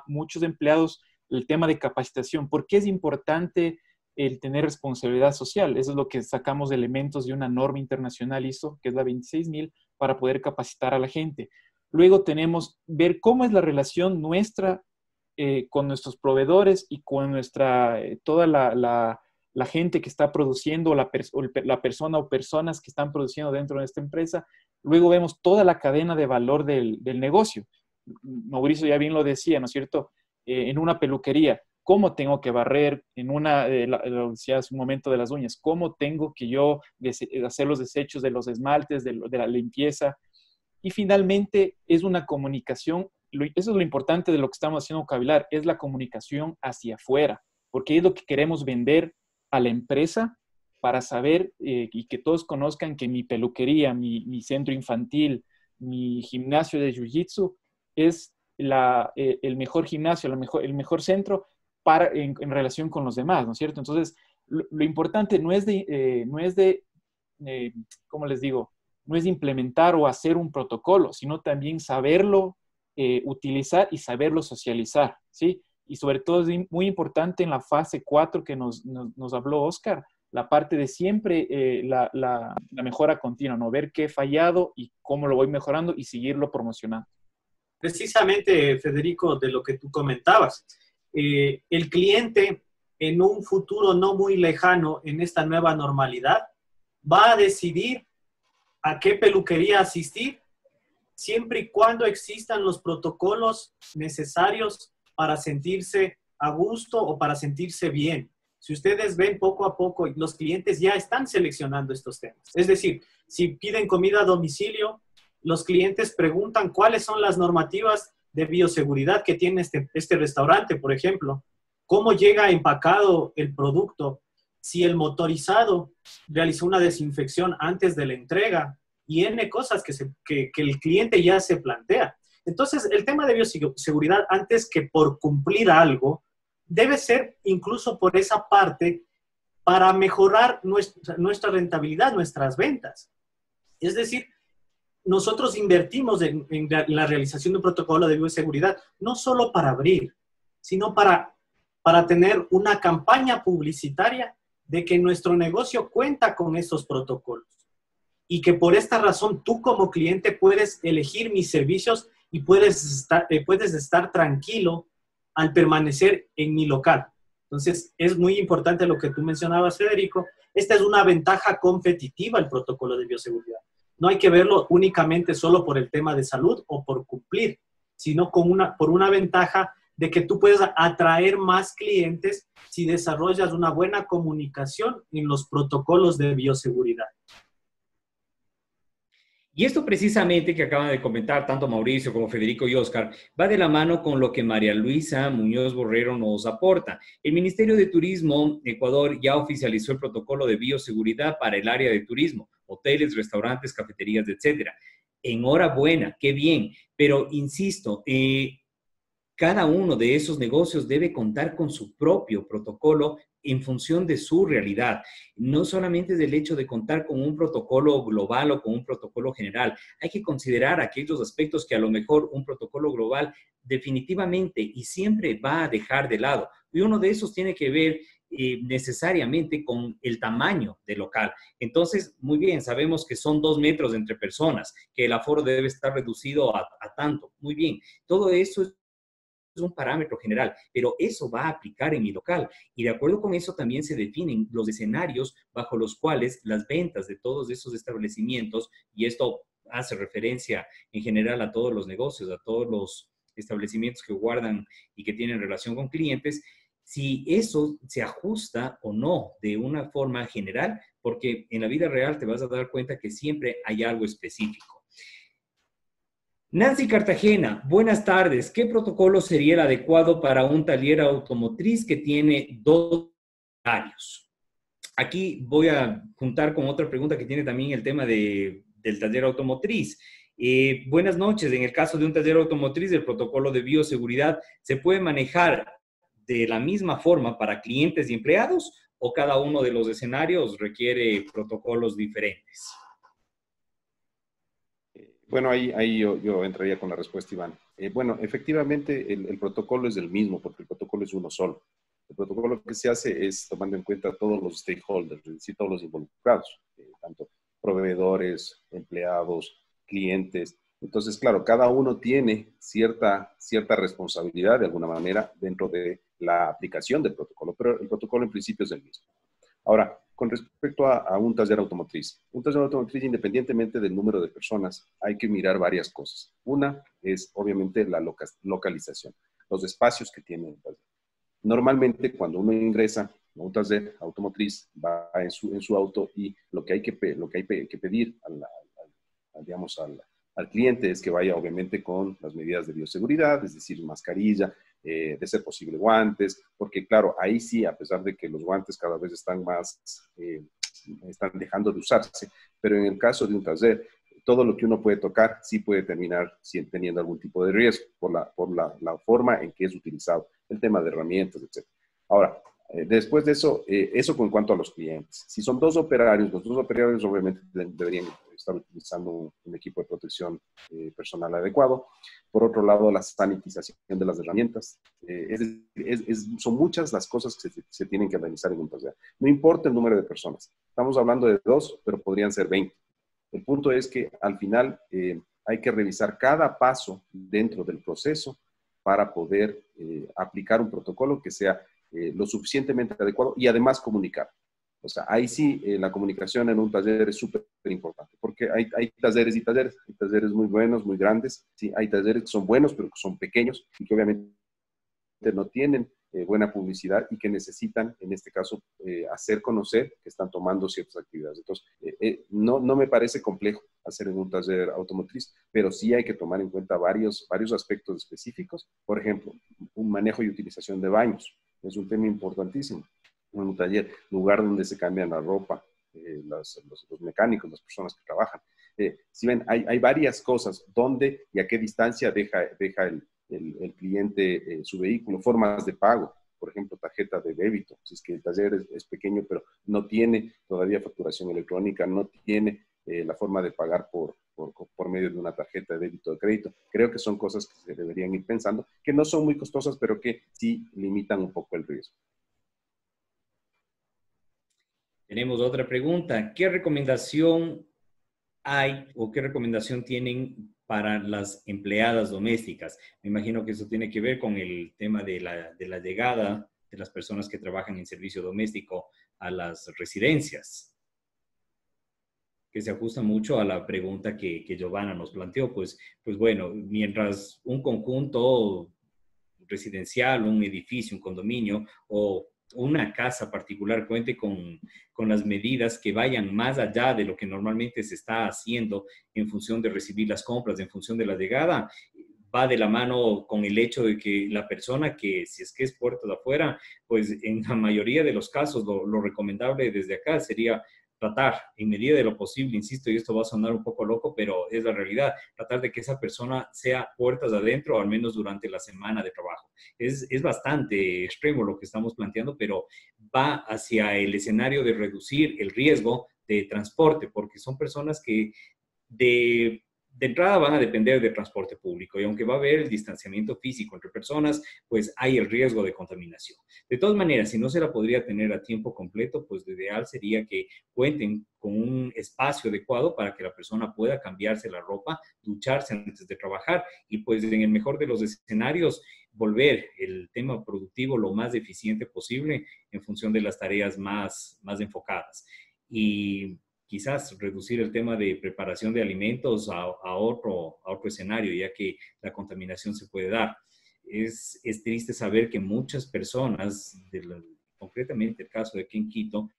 C: muchos empleados, el tema de capacitación. ¿Por qué es importante el tener responsabilidad social? Eso es lo que sacamos de elementos de una norma internacional ISO, que es la 26000, para poder capacitar a la gente. Luego tenemos ver cómo es la relación nuestra con nuestros proveedores y con toda la gente que está produciendo, la persona o personas que están produciendo dentro de esta empresa. Luego vemos toda la cadena de valor del negocio. Mauricio ya bien lo decía, ¿no es cierto? En una peluquería, ¿cómo tengo que barrer? Lo decía hace un momento de las uñas, ¿cómo tengo que yo hacer los desechos de los esmaltes, de la limpieza? Y finalmente es una comunicación, eso es lo importante de lo que estamos haciendo Cavilar, es la comunicación hacia afuera, porque es lo que queremos vender a la empresa para saber y que todos conozcan que mi peluquería, mi centro infantil, mi gimnasio de jiu-jitsu es el mejor gimnasio, el mejor centro en relación con los demás, ¿no es cierto? Entonces, lo importante no es de ¿cómo les digo? no es implementar o hacer un protocolo, sino también saberlo utilizar y saberlo socializar, ¿sí? Y sobre todo es muy importante en la fase 4 que nos habló Oscar, la parte de siempre la mejora continua, ¿no? Ver qué he fallado y cómo lo voy mejorando y seguirlo promocionando.
D: Precisamente, Federico, de lo que tú comentabas, el cliente en un futuro no muy lejano, en esta nueva normalidad, va a decidir a qué peluquería asistir, siempre y cuando existan los protocolos necesarios para sentirse a gusto o para sentirse bien. Si ustedes ven poco a poco, los clientes ya están seleccionando estos temas. Es decir, si piden comida a domicilio, los clientes preguntan cuáles son las normativas de bioseguridad que tiene este restaurante, por ejemplo. ¿Cómo llega empacado el producto? Si el motorizado realizó una desinfección antes de la entrega y N cosas que el cliente ya se plantea. Entonces, el tema de bioseguridad, antes que por cumplir algo, debe ser incluso por esa parte para mejorar nuestra rentabilidad, nuestras ventas. Es decir, nosotros invertimos en la realización de un protocolo de bioseguridad, no solo para abrir, sino para tener una campaña publicitaria de que nuestro negocio cuenta con esos protocolos y que por esta razón tú como cliente puedes elegir mis servicios y puedes estar tranquilo al permanecer en mi local. Entonces, es muy importante lo que tú mencionabas, Federico. Esta es una ventaja competitiva, el protocolo de bioseguridad. No hay que verlo únicamente solo por el tema de salud o por cumplir, sino por una ventaja de que tú puedes atraer más clientes si desarrollas una buena comunicación en los protocolos de bioseguridad.
A: Y esto precisamente que acaban de comentar tanto Mauricio como Federico y Oscar, va de la mano con lo que María Luisa Muñoz Borrero nos aporta. El Ministerio de Turismo Ecuador ya oficializó el protocolo de bioseguridad para el área de turismo, hoteles, restaurantes, cafeterías, etcétera. Enhorabuena, qué bien, pero insisto, cada uno de esos negocios debe contar con su propio protocolo en función de su realidad. No solamente del hecho de contar con un protocolo global o con un protocolo general. Hay que considerar aquellos aspectos que a lo mejor un protocolo global definitivamente y siempre va a dejar de lado. Y uno de esos tiene que ver necesariamente con el tamaño del local. Entonces, muy bien, sabemos que son 2 metros entre personas, que el aforo debe estar reducido a tanto. Muy bien, todo eso es un parámetro general, pero eso va a aplicar en mi local y de acuerdo con eso también se definen los escenarios bajo los cuales las ventas de todos esos establecimientos, y esto hace referencia en general a todos los negocios, a todos los establecimientos que guardan y que tienen relación con clientes, si eso se ajusta o no de una forma general, porque en la vida real te vas a dar cuenta que siempre hay algo específico. Nancy Cartagena, buenas tardes. ¿Qué protocolo sería el adecuado para un taller automotriz que tiene 2 horarios? Aquí voy a juntar con otra pregunta que tiene también el tema del taller automotriz. Buenas noches. En el caso de un taller automotriz, el protocolo de bioseguridad se puede manejar de la misma forma para clientes y empleados o cada uno de los escenarios requiere protocolos diferentes.
B: Bueno, ahí yo entraría con la respuesta, Iván. Bueno, efectivamente, el protocolo es el mismo, porque el protocolo es uno solo. El protocolo que se hace es tomando en cuenta todos los stakeholders, es decir, todos los involucrados, tanto proveedores, empleados, clientes. Entonces, claro, cada uno tiene cierta responsabilidad, de alguna manera, dentro de la aplicación del protocolo, pero el protocolo en principio es el mismo. Ahora, con respecto a un taller automotriz, independientemente del número de personas, hay que mirar varias cosas. Una es, obviamente, la localización, los espacios que tiene el taller. Normalmente, cuando uno ingresa a un taller automotriz, va en su auto y lo que hay que pedir al cliente es que vaya, obviamente, con las medidas de bioseguridad, es decir, mascarilla, de ser posible guantes, porque claro, ahí sí, a pesar de que los guantes cada vez están están dejando de usarse, pero en el caso de un taller, todo lo que uno puede tocar sí puede terminar teniendo algún tipo de riesgo por la forma en que es utilizado, el tema de herramientas, etc. Ahora, Después de eso, eso en cuanto a los clientes. Si son dos operarios, los dos operarios obviamente deberían estar utilizando un equipo de protección personal adecuado. Por otro lado, la sanitización de las herramientas. Son muchas las cosas que se tienen que realizar en un taller. No importa el número de personas. Estamos hablando de 2, pero podrían ser 20. El punto es que al final hay que revisar cada paso dentro del proceso para poder aplicar un protocolo que sea lo suficientemente adecuado y además comunicar. O sea, ahí sí la comunicación en un taller es súper importante, porque hay talleres y talleres. Hay talleres muy buenos, muy grandes. Sí, hay talleres que son buenos, pero que son pequeños y que obviamente no tienen buena publicidad y que necesitan, en este caso, hacer conocer que están tomando ciertas actividades. Entonces, no me parece complejo hacer en un taller automotriz, pero sí hay que tomar en cuenta varios aspectos específicos. Por ejemplo, un manejo y utilización de baños. Es un tema importantísimo. En un taller, lugar donde se cambian la ropa, los mecánicos, las personas que trabajan. Si ven, hay varias cosas, dónde y a qué distancia deja el cliente su vehículo, formas de pago, por ejemplo, tarjeta de débito, si es que el taller es pequeño, pero no tiene todavía facturación electrónica, no tiene la forma de pagar por medio de una tarjeta de débito o de crédito. Creo que son cosas que se deberían ir pensando, que no son muy costosas, pero que sí limitan un poco el riesgo.
A: Tenemos otra pregunta. ¿Qué recomendación hay o qué recomendación tienen para las empleadas domésticas? Me imagino que eso tiene que ver con el tema de la llegada de las personas que trabajan en servicio doméstico a las residencias, que se ajusta mucho a la pregunta que Giovanna nos planteó. Pues bueno, mientras un conjunto residencial, un edificio, un condominio o una casa particular cuente con las medidas que vayan más allá de lo que normalmente se está haciendo en función de recibir las compras, en función de la llegada, va de la mano con el hecho de que la persona que, si es que es puerta de afuera, pues en la mayoría de los casos lo recomendable desde acá sería tratar, en medida de lo posible, insisto, y esto va a sonar un poco loco, pero es la realidad, tratar de que esa persona sea puertas adentro, al menos durante la semana de trabajo. Es bastante extremo lo que estamos planteando, pero va hacia el escenario de reducir el riesgo de transporte, porque son personas que de entrada van a depender del transporte público y aunque va a haber el distanciamiento físico entre personas, pues hay el riesgo de contaminación. De todas maneras, si no se la podría tener a tiempo completo, pues lo ideal sería que cuenten con un espacio adecuado para que la persona pueda cambiarse la ropa, ducharse antes de trabajar y pues en el mejor de los escenarios volver el tema productivo lo más eficiente posible en función de las tareas más enfocadas. Y quizás reducir el tema de preparación de alimentos a otro escenario, ya que la contaminación se puede dar. Es triste saber que muchas personas, concretamente el caso de aquí en Quito,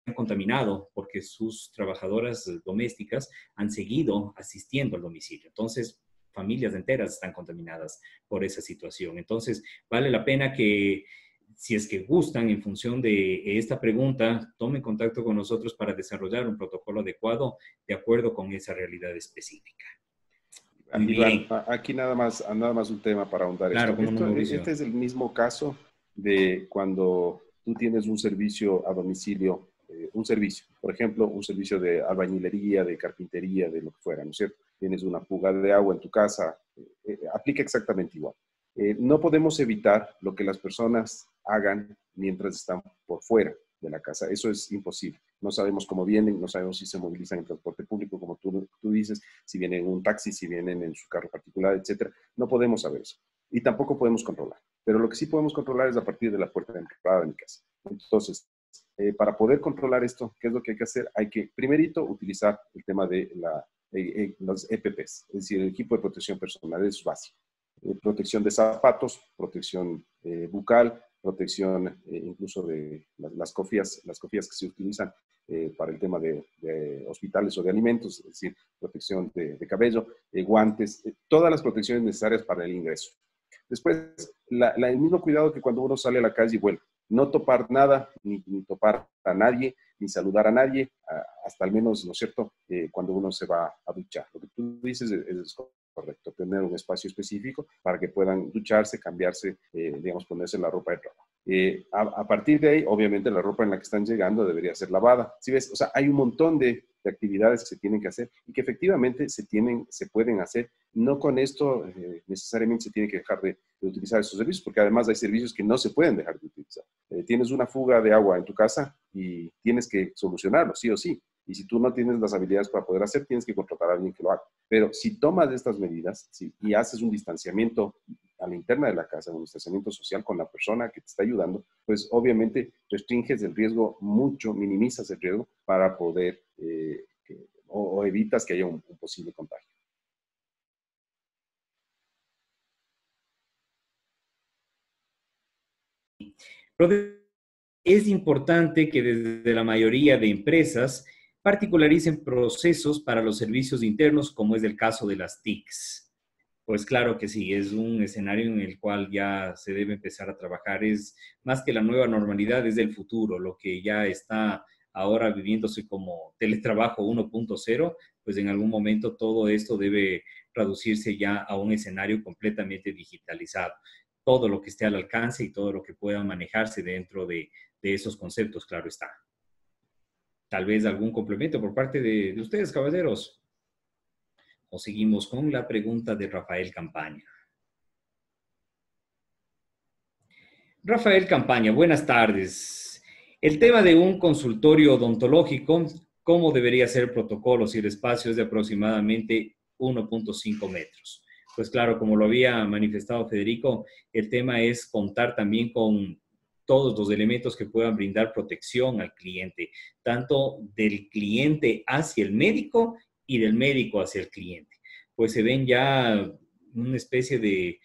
A: han contaminado porque sus trabajadoras domésticas han seguido asistiendo al domicilio. Entonces, familias enteras están contaminadas por esa situación. Entonces, vale la pena que, si es que gustan, en función de esta pregunta, tomen contacto con nosotros para desarrollar un protocolo adecuado de acuerdo con esa realidad específica.
B: Iván, aquí nada más un tema para ahondar
A: claro,
B: esto. Este es el mismo caso de cuando tú tienes un servicio a domicilio, un servicio, por ejemplo, un servicio de albañilería, de carpintería, de lo que fuera, ¿no es cierto? Tienes una fuga de agua en tu casa, aplica exactamente igual. No podemos evitar lo que las personas hagan mientras están por fuera de la casa. Eso es imposible. No sabemos cómo vienen, no sabemos si se movilizan en transporte público, como tú dices, si vienen en un taxi, si vienen en su carro particular, etcétera. No podemos saber eso. Y tampoco podemos controlar. Pero lo que sí podemos controlar es a partir de la puerta de entrada de mi casa. Entonces, para poder controlar esto, ¿qué es lo que hay que hacer? Hay que, primerito, utilizar el tema de los EPPs, es decir, el equipo de protección personal, es básico. Protección de zapatos, protección bucal, protección incluso de las cofías que se utilizan para el tema de hospitales o de alimentos, es decir, protección de cabello, guantes, todas las protecciones necesarias para el ingreso. Después, el mismo cuidado que cuando uno sale a la calle y vuelve. No topar nada, ni topar a nadie, ni saludar a nadie, hasta al menos, ¿no es cierto?, cuando uno se va a duchar. Lo que tú dices es correcto, tener un espacio específico para que puedan ducharse, cambiarse, digamos, ponerse la ropa de trabajo. A partir de ahí, obviamente, la ropa en la que están llegando debería ser lavada. ¿Sí ves? O sea, hay un montón de actividades que se tienen que hacer y que efectivamente se pueden hacer. No con esto necesariamente se tiene que dejar de utilizar esos servicios, porque además hay servicios que no se pueden dejar de utilizar. Tienes una fuga de agua en tu casa y tienes que solucionarlo, sí o sí. Y si tú no tienes las habilidades para poder hacer, tienes que contratar a alguien que lo haga. Pero si tomas estas medidas y haces un distanciamiento a la interna de la casa, un distanciamiento social con la persona que te está ayudando, pues obviamente restringes el riesgo mucho, minimizas el riesgo para poder, o evitas que haya un posible contagio.
A: Es importante que desde la mayoría de empresas particularicen procesos para los servicios internos, como es el caso de las TICs. Pues claro que sí, es un escenario en el cual ya se debe empezar a trabajar. Es más que la nueva normalidad, es el futuro, lo que ya está ahora viviéndose como teletrabajo 1.0, pues en algún momento todo esto debe traducirse ya a un escenario completamente digitalizado. Todo lo que esté al alcance y todo lo que pueda manejarse dentro de esos conceptos, claro está. Tal vez algún complemento por parte de ustedes, caballeros. O seguimos con la pregunta de Rafael Campaña. Rafael Campaña, buenas tardes. El tema de un consultorio odontológico, ¿cómo debería ser el protocolo si el espacio es de aproximadamente 1.5 metros? Pues claro, como lo había manifestado Federico, el tema es contar también con todos los elementos que puedan brindar protección al cliente, tanto del cliente hacia el médico y del médico hacia el cliente. Pues se ven ya una especie de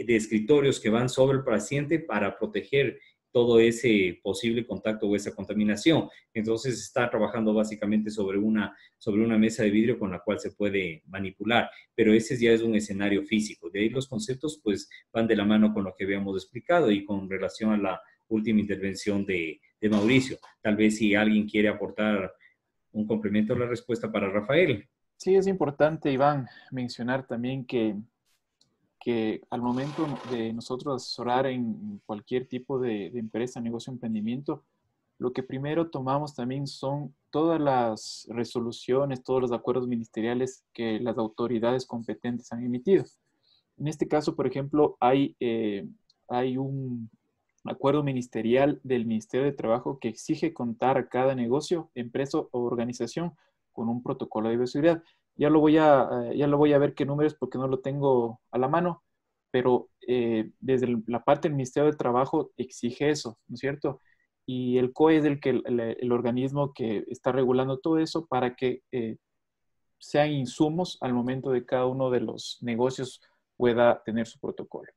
A: escritorios que van sobre el paciente para proteger todo ese posible contacto o esa contaminación. Entonces está trabajando básicamente sobre una mesa de vidrio con la cual se puede manipular, pero ese ya es un escenario físico. De ahí los conceptos pues van de la mano con lo que habíamos explicado y con relación a la última intervención de Mauricio. Tal vez si alguien quiere aportar un complemento a la respuesta para Rafael.
C: Sí, es importante, Iván, mencionar también que al momento de nosotros asesorar en cualquier tipo de empresa, negocio, emprendimiento, lo que primero tomamos también son todas las resoluciones, todos los acuerdos ministeriales que las autoridades competentes han emitido. En este caso, por ejemplo, hay un acuerdo ministerial del Ministerio de Trabajo que exige contar a cada negocio, empresa o organización con un protocolo de bioseguridad. Ya lo voy a ver qué números porque no lo tengo a la mano, pero desde la parte del Ministerio de Trabajo exige eso, ¿no es cierto? Y el COE es el organismo que está regulando todo eso para que sean insumos al momento de cada uno de los negocios pueda tener su protocolo.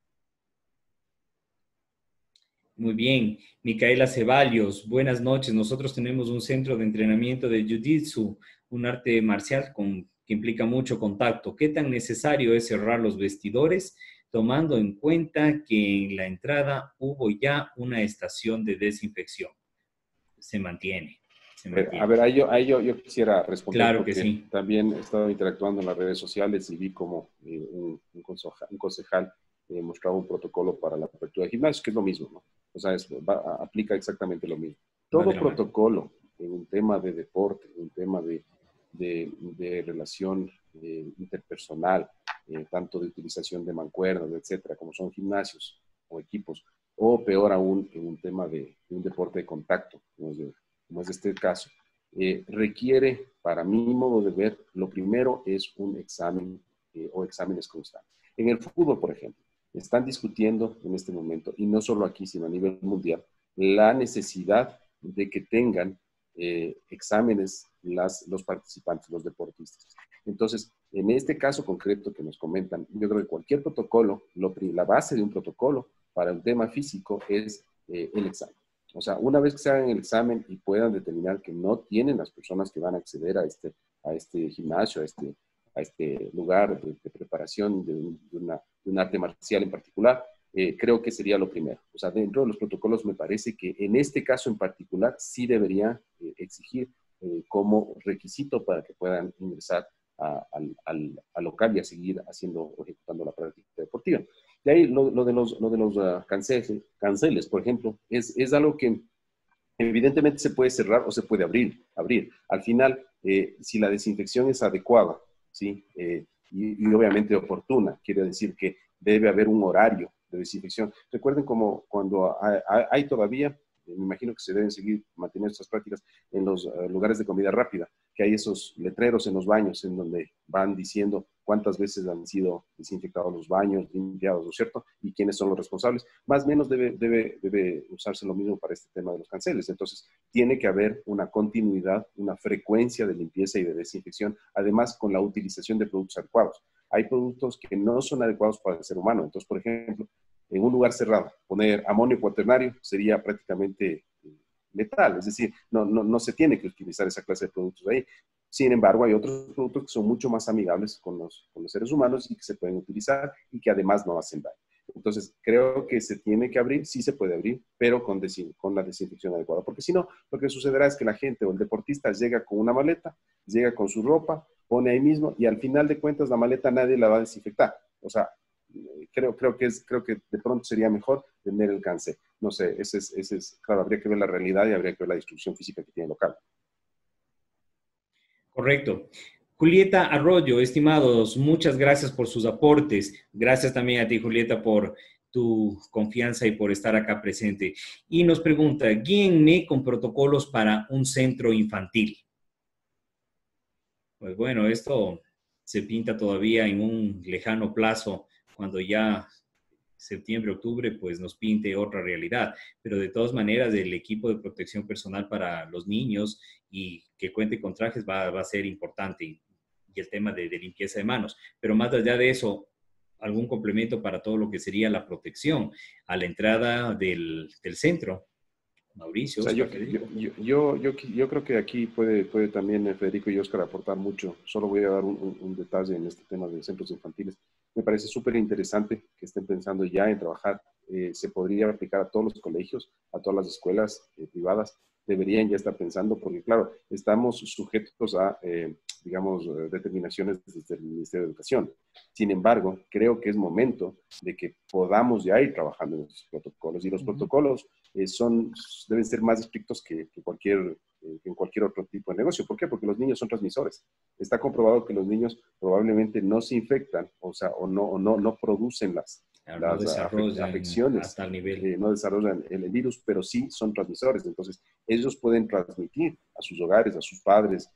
A: Muy bien, Micaela Ceballos, buenas noches. Nosotros tenemos un centro de entrenamiento de Jiu-Jitsu, un arte marcial que implica mucho contacto. ¿Qué tan necesario es cerrar los vestidores, tomando en cuenta que en la entrada hubo ya una estación de desinfección? Se mantiene.
B: A ver, ahí yo quisiera responder,
A: claro
B: porque
A: que sí.
B: también he estado interactuando en las redes sociales y vi como un concejal mostraba un protocolo para la apertura de gimnasio, que es lo mismo, ¿no? O sea, aplica exactamente lo mismo. Todo protocolo en un tema de deporte, en un tema de relación interpersonal, tanto de utilización de mancuernas, etcétera, como son gimnasios o equipos, o peor aún, en un tema de un deporte de contacto, como es este caso, requiere, para mi modo de ver, lo primero es un examen o exámenes constantes. En el fútbol, por ejemplo, están discutiendo en este momento, y no solo aquí, sino a nivel mundial, la necesidad de que tengan exámenes los participantes, los deportistas. Entonces, en este caso concreto que nos comentan, yo creo que cualquier protocolo, la base de un protocolo para el tema físico es el examen. O sea, una vez que se hagan el examen y puedan determinar que no tienen las personas que van a acceder a este gimnasio, a este lugar de preparación de un arte marcial en particular, creo que sería lo primero. O sea, dentro de los protocolos me parece que en este caso en particular sí debería exigir como requisito para que puedan ingresar al local y a seguir ejecutando la práctica deportiva. De ahí lo de los canceles, por ejemplo, es algo que evidentemente se puede cerrar o se puede abrir. Al final, si la desinfección es adecuada, ¿sí? Y obviamente oportuna, quiere decir que debe haber un horario de desinfección. Recuerden como cuando hay todavía, me imagino que se deben seguir manteniendo estas prácticas en los lugares de comida rápida, que hay esos letreros en los baños en donde van diciendo cuántas veces han sido desinfectados los baños, limpiados, ¿no es cierto? Y quiénes son los responsables. Más o menos debe usarse lo mismo para este tema de los canceles. Entonces, tiene que haber una continuidad, una frecuencia de limpieza y de desinfección, además con la utilización de productos adecuados. Hay productos que no son adecuados para el ser humano. Entonces, por ejemplo, en un lugar cerrado, poner amonio cuaternario sería prácticamente letal, es decir, no se tiene que utilizar esa clase de productos ahí. Sin embargo, hay otros productos que son mucho más amigables con los seres humanos y que se pueden utilizar y que además no hacen daño. Entonces, creo que se tiene que abrir, sí se puede abrir, pero con la desinfección adecuada, porque si no, lo que sucederá es que la gente o el deportista llega con una maleta, llega con su ropa, pone ahí mismo y al final de cuentas la maleta nadie la va a desinfectar. O sea, creo que de pronto sería mejor tener el cáncer. No sé, claro, habría que ver la realidad y habría que ver la distribución física que tiene el local.
A: Correcto. Julieta Arroyo, estimados, muchas gracias por sus aportes. Gracias también a ti, Julieta, por tu confianza y por estar acá presente. Y nos pregunta, guíenme con protocolos para un centro infantil. Pues bueno, esto se pinta todavía en un lejano plazo, cuando ya septiembre, octubre, pues nos pinte otra realidad. Pero de todas maneras, el equipo de protección personal para los niños y que cuente con trajes va a ser importante. Y el tema de limpieza de manos. Pero más allá de eso, algún complemento para todo lo que sería la protección a la entrada del centro. Mauricio,
B: O sea,
A: Oscar, Federico.
B: yo creo que aquí puede también Federico y Oscar aportar mucho. Solo voy a dar un detalle en este tema de centros infantiles. Me parece súper interesante que estén pensando ya en trabajar. Se podría aplicar a todos los colegios, a todas las escuelas privadas. Deberían ya estar pensando, porque claro, estamos sujetos a, digamos, determinaciones desde el Ministerio de Educación. Sin embargo, creo que es momento de que podamos ya ir trabajando en estos protocolos. Y los protocolos deben ser más estrictos que en cualquier otro tipo de negocio. ¿Por qué? Porque los niños son transmisores. Está comprobado que los niños probablemente no se infectan, o no producen las
A: No desarrollan
B: afecciones,
A: hasta el nivel.
B: no desarrollan el virus, pero sí son transmisores. Entonces, ellos pueden transmitir a sus hogares, a sus padres,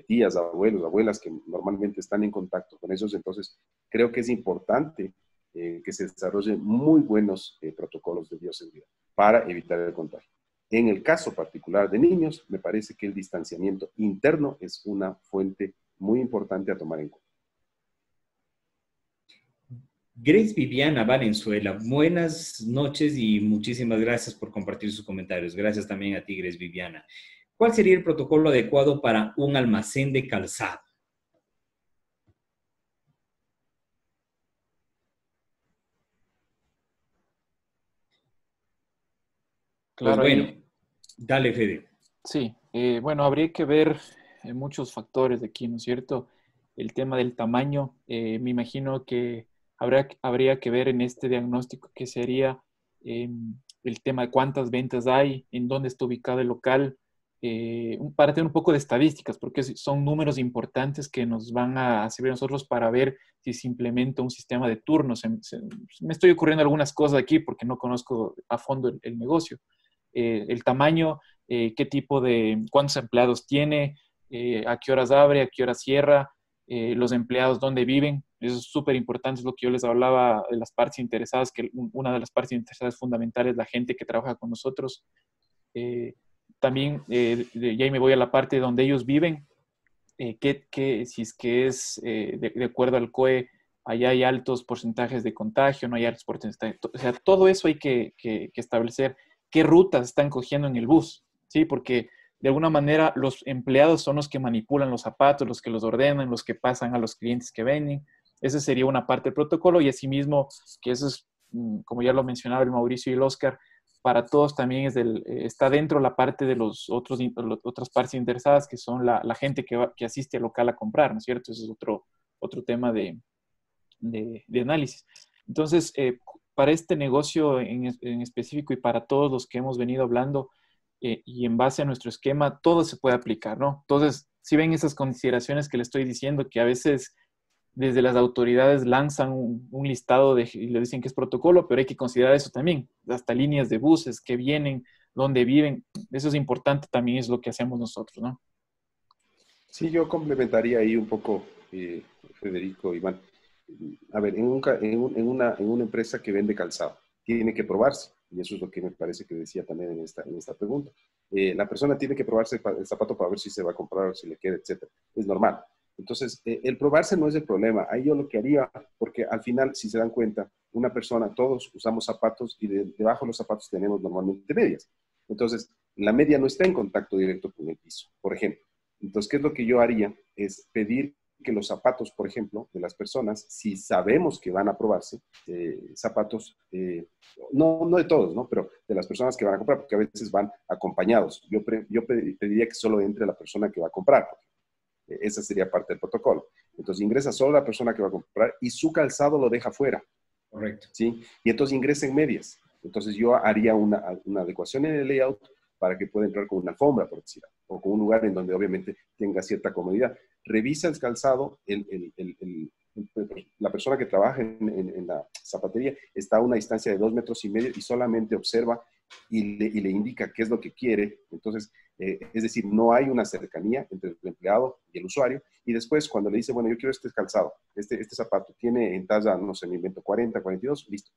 B: tías, abuelos, abuelas que normalmente están en contacto con ellos. Entonces, creo que es importante que se desarrollen muy buenos protocolos de bioseguridad para evitar el contagio. En el caso particular de niños, me parece que el distanciamiento interno es una fuente muy importante a tomar en cuenta.
A: Grace Viviana Valenzuela, buenas noches y muchísimas gracias por compartir sus comentarios. Gracias también a ti, Grace Viviana. ¿Cuál sería el protocolo adecuado para un almacén de calzado?
C: Claro,
A: Pues bueno, dale, Fede.
C: sí, bueno, habría que ver muchos factores de aquí, ¿no es cierto? El tema del tamaño, me imagino que habría que ver en este diagnóstico que sería el tema de cuántas ventas hay, en dónde está ubicado el local, para tener un poco de estadísticas, porque son números importantes que nos van a servir a nosotros para ver si se implementa un sistema de turnos. Me estoy ocurriendo algunas cosas aquí porque no conozco a fondo el negocio. El tamaño, cuántos empleados tiene, a qué horas abre, a qué horas cierra, los empleados dónde viven. Eso es súper importante, es lo que yo les hablaba de las partes interesadas, que una de las partes interesadas fundamentales es la gente que trabaja con nosotros. También, y ahí me voy a la parte donde ellos viven, si es que es de acuerdo al COE, allá hay altos porcentajes de contagio, no hay altos porcentajes, o sea, todo eso hay que establecer. ¿Qué rutas están cogiendo en el bus? ¿Sí? Porque de alguna manera los empleados son los que manipulan los zapatos, los que los ordenan, los que pasan a los clientes que venden. Esa sería una parte del protocolo y asimismo, que eso es, como ya lo mencionaba el Mauricio y el Oscar, para todos también está dentro la parte de otras partes interesadas, que son la gente que asiste al local a comprar, ¿no es cierto? Ese es otro tema de análisis. Entonces, para este negocio en específico y para todos los que hemos venido hablando y en base a nuestro esquema, todo se puede aplicar, ¿no? Entonces, si ven esas consideraciones que le estoy diciendo, que a veces desde las autoridades lanzan un listado y le dicen que es protocolo, pero hay que considerar eso también, hasta líneas de buses que vienen, dónde viven, eso es importante también, es lo que hacemos nosotros, ¿no?
B: Sí, yo complementaría ahí un poco, Federico, Iván. A ver, en una empresa que vende calzado, tiene que probarse, y eso es lo que me parece que decía también en esta pregunta. La persona tiene que probarse el zapato para ver si se va a comprar, si le queda, etcétera. Es normal. Entonces, el probarse no es el problema. Ahí yo lo que haría, porque al final, si se dan cuenta, una persona, todos usamos zapatos y debajo de los zapatos tenemos normalmente medias. Entonces, la media no está en contacto directo con el piso, por ejemplo. Entonces, ¿qué es lo que yo haría? Es pedir que los zapatos, por ejemplo, de las personas, si sabemos que van a probarse, zapatos, no de todos, ¿no? Pero de las personas que van a comprar, porque a veces van acompañados. Yo pediría que solo entre la persona que va a comprar. Esa sería parte del protocolo. Entonces ingresa solo la persona que va a comprar y su calzado lo deja fuera.
A: Correcto.
B: ¿Sí? Y entonces ingresa en medias. Entonces yo haría una adecuación en el layout para que pueda entrar con una alfombra, por decir, o con un lugar en donde obviamente tenga cierta comodidad. Revisa el calzado, la persona que trabaja en la zapatería está a una distancia de 2,5 metros y solamente observa y le indica qué es lo que quiere. Entonces, es decir, no hay una cercanía entre el empleado y el usuario. Y después, cuando le dice, bueno, yo quiero este calzado, este zapato, tiene en talla, no sé, me invento 40, 42, listo.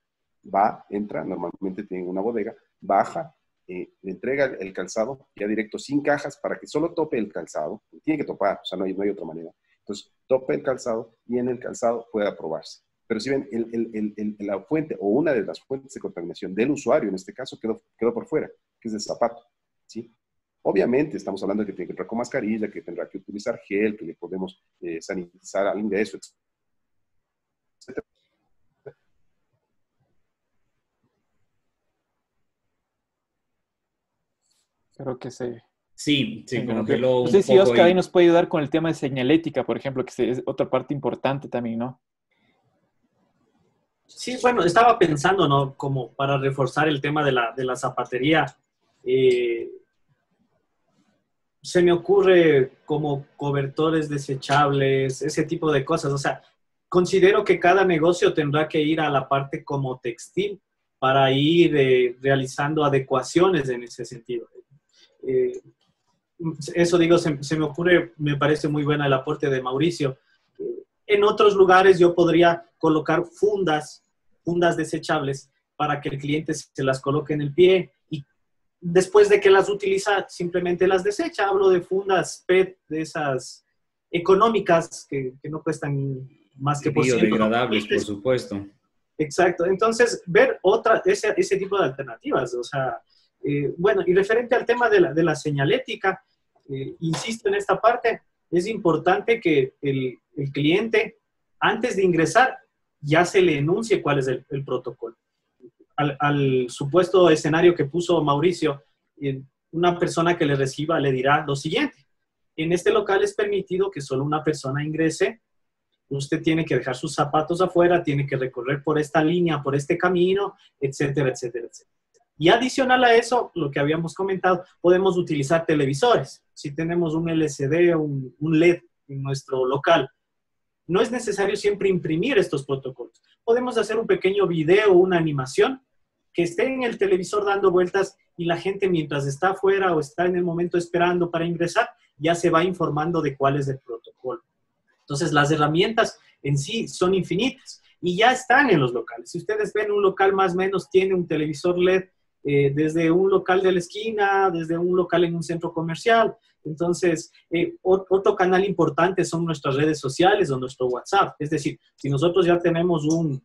B: Va, entra, normalmente tiene una bodega, baja, le entrega el calzado ya directo, sin cajas, para que solo tope el calzado. Tiene que topar, o sea, no hay otra manera. Entonces, tope el calzado y en el calzado pueda probarse. Pero si ven, la fuente o una de las fuentes de contaminación del usuario, en este caso, quedó por fuera, que es el zapato, ¿sí? Obviamente, estamos hablando de que tiene que entrar con mascarilla, que tendrá que utilizar gel, que le podemos sanitizar al ingreso, etc.
C: Creo que
A: Sí, se congeló
C: no
A: un
C: sé si
A: poco
C: Oscar ahí
A: y
C: nos puede ayudar con el tema de señalética, por ejemplo, que es otra parte importante también, ¿no?
D: Sí, bueno, estaba pensando, ¿no? Como para reforzar el tema de la zapatería, se me ocurre como cobertores desechables, ese tipo de cosas. O sea, considero que cada negocio tendrá que ir a la parte como textil para ir realizando adecuaciones en ese sentido. Eso digo, se me ocurre, me parece muy buena el aporte de Mauricio. En otros lugares yo podría colocar fundas desechables para que el cliente se las coloque en el pie y después de que las utiliza simplemente las desecha. Hablo de fundas PET, de esas económicas que no cuestan más que por ciento.
A: biodegradables, por supuesto.
D: Exacto. Entonces, ver ese tipo de alternativas. O sea, bueno, y referente al tema de la señalética, insisto en esta parte, es importante que el cliente, antes de ingresar, ya se le enuncie cuál es el protocolo. Al supuesto escenario que puso Mauricio, una persona que le reciba le dirá lo siguiente: en este local es permitido que solo una persona ingrese, usted tiene que dejar sus zapatos afuera, tiene que recorrer por esta línea, por este camino, etcétera, etcétera, etcétera. Y adicional a eso, lo que habíamos comentado, podemos utilizar televisores. Si tenemos un LCD o un LED en nuestro local, no es necesario siempre imprimir estos protocolos. Podemos hacer un pequeño video, una animación, que esté en el televisor dando vueltas y la gente mientras está afuera o está en el momento esperando para ingresar, ya se va informando de cuál es el protocolo. Entonces, las herramientas en sí son infinitas y ya están en los locales. Si ustedes ven, un local más o menos tiene un televisor LED desde un local de la esquina, desde un local en un centro comercial. Entonces, otro canal importante son nuestras redes sociales o nuestro WhatsApp. Es decir, si nosotros ya tenemos un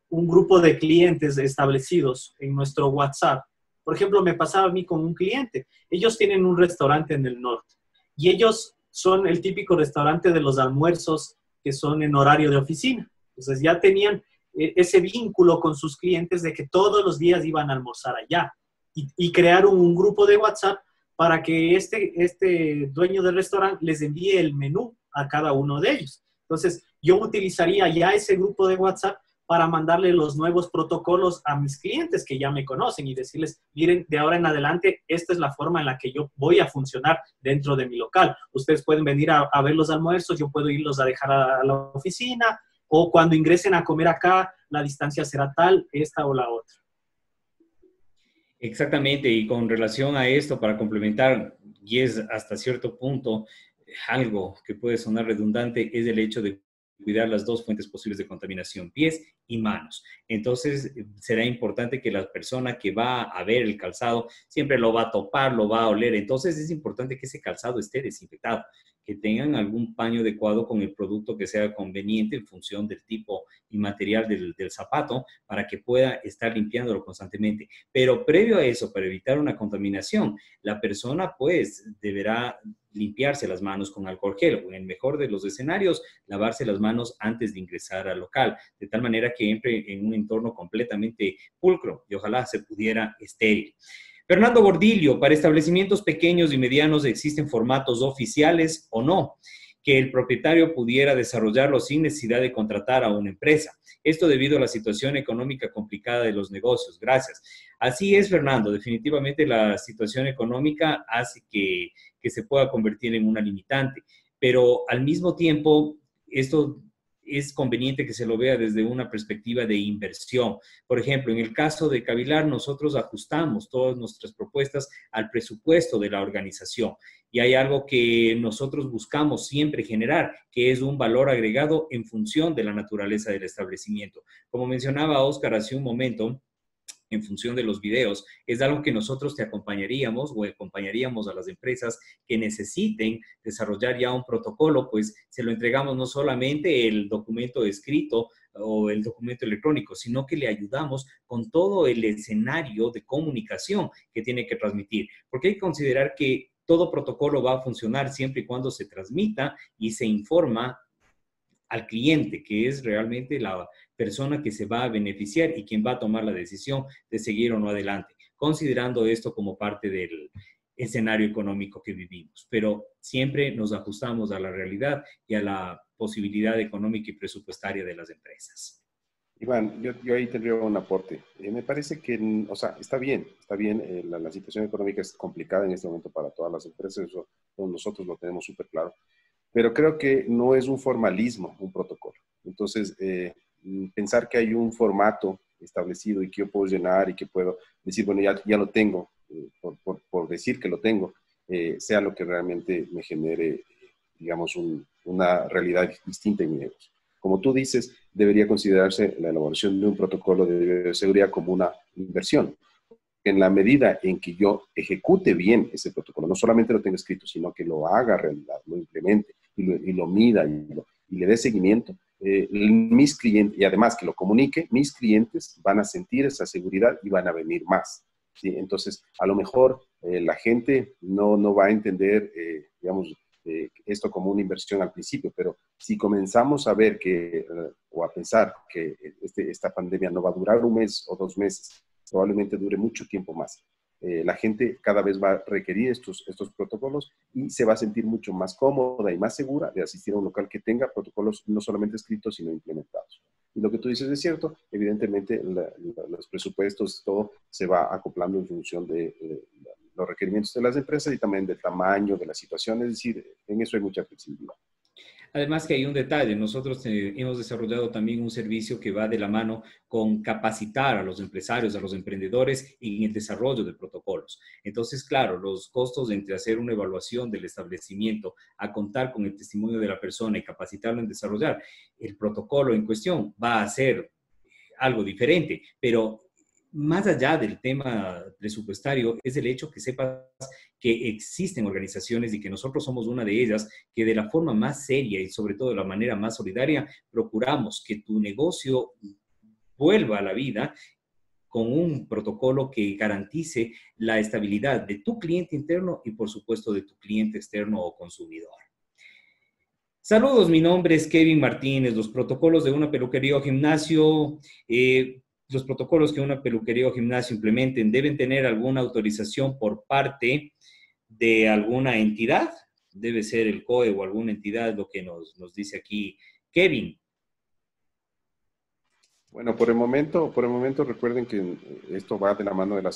D: grupo de clientes establecidos en nuestro WhatsApp, por ejemplo, me pasaba a mí con un cliente. Ellos tienen un restaurante en el norte y ellos son el típico restaurante de los almuerzos que son en horario de oficina. Entonces, ya tenían ese vínculo con sus clientes de que todos los días iban a almorzar allá y crearon un grupo de WhatsApp para que este dueño del restaurante les envíe el menú a cada uno de ellos. Entonces, yo utilizaría ya ese grupo de WhatsApp para mandarle los nuevos protocolos a mis clientes que ya me conocen y decirles, miren, de ahora en adelante, esta es la forma en la que yo voy a funcionar dentro de mi local. Ustedes pueden venir a ver los almuerzos, yo puedo irlos a dejar a la oficina, o cuando ingresen a comer acá, la distancia será tal, esta o la otra.
A: Exactamente, y con relación a esto, para complementar, y es hasta cierto punto algo que puede sonar redundante, es el hecho de cuidar las dos fuentes posibles de contaminación, pies y manos. Entonces, será importante que la persona que va a ver el calzado siempre lo va a topar, lo va a oler. Entonces, es importante que ese calzado esté desinfectado, que tengan algún paño adecuado con el producto que sea conveniente en función del tipo y material del zapato para que pueda estar limpiándolo constantemente. Pero previo a eso, para evitar una contaminación, la persona pues deberá limpiarse las manos con alcohol gel, o en el mejor de los escenarios, lavarse las manos antes de ingresar al local, de tal manera que entre en un entorno completamente pulcro y ojalá se pudiera estéril. Fernando Gordillo, para establecimientos pequeños y medianos existen formatos oficiales o no, que el propietario pudiera desarrollarlo sin necesidad de contratar a una empresa. Esto debido a la situación económica complicada de los negocios. Gracias. Así es, Fernando. Definitivamente la situación económica hace que se pueda convertir en una limitante, pero al mismo tiempo esto es conveniente que se lo vea desde una perspectiva de inversión. Por ejemplo, en el caso de Cavilar, nosotros ajustamos todas nuestras propuestas al presupuesto de la organización y hay algo que nosotros buscamos siempre generar, que es un valor agregado en función de la naturaleza del establecimiento. Como mencionaba Oscar hace un momento, en función de los videos, es algo que nosotros te acompañaríamos o acompañaríamos a las empresas que necesiten desarrollar ya un protocolo, pues se lo entregamos no solamente el documento escrito o el documento electrónico, sino que le ayudamos con todo el escenario de comunicación que tiene que transmitir, porque hay que considerar que todo protocolo va a funcionar siempre y cuando se transmita y se informa al cliente, que es realmente la persona que se va a beneficiar y quien va a tomar la decisión de seguir o no adelante, considerando esto como parte del escenario económico que vivimos. Pero siempre nos ajustamos a la realidad y a la posibilidad económica y presupuestaria de las empresas.
B: Iván, yo ahí tendría un aporte. Me parece que, o sea, está bien, la situación económica es complicada en este momento para todas las empresas, eso nosotros lo tenemos súper claro. Pero creo que no es un formalismo, un protocolo. Entonces, pensar que hay un formato establecido y que yo puedo llenar y que puedo decir, bueno, ya lo tengo, por decir que lo tengo, sea lo que realmente me genere, digamos, una realidad distinta en mi negocio. Como tú dices, debería considerarse la elaboración de un protocolo de bioseguridad como una inversión. En la medida en que yo ejecute bien ese protocolo, no solamente lo tenga escrito, sino que lo haga realidad, lo implemente y lo mida y le dé seguimiento, mis clientes, y además que lo comunique, mis clientes van a sentir esa seguridad y van a venir más. ¿Sí? Entonces, a lo mejor la gente no va a entender, digamos, esto como una inversión al principio, pero si comenzamos a ver o a pensar que esta pandemia no va a durar un mes o 2 meses, probablemente dure mucho tiempo más. La gente cada vez va a requerir estos protocolos y se va a sentir mucho más cómoda y más segura de asistir a un local que tenga protocolos no solamente escritos, sino implementados. Y lo que tú dices es cierto, evidentemente los presupuestos, todo se va acoplando en función de los requerimientos de las empresas y también del tamaño de la situación, es decir, en eso hay mucha flexibilidad.
A: Además que hay un detalle, nosotros hemos desarrollado también un servicio que va de la mano con capacitar a los empresarios, a los emprendedores en el desarrollo de protocolos. Entonces, claro, los costos entre hacer una evaluación del establecimiento a contar con el testimonio de la persona y capacitarlo en desarrollar el protocolo en cuestión va a ser algo diferente, pero más allá del tema presupuestario, es el hecho que sepas que existen organizaciones y que nosotros somos una de ellas, que de la forma más seria y sobre todo de la manera más solidaria, procuramos que tu negocio vuelva a la vida con un protocolo que garantice la estabilidad de tu cliente interno y por supuesto de tu cliente externo o consumidor. Saludos, mi nombre es Kevin Martínez. Los protocolos de una peluquería o gimnasio, los protocolos que una peluquería o gimnasio implementen deben tener alguna autorización por parte de alguna entidad. Debe ser el COE o alguna entidad, lo que nos dice aquí Kevin.
B: Bueno, por el momento recuerden que esto va de la mano de la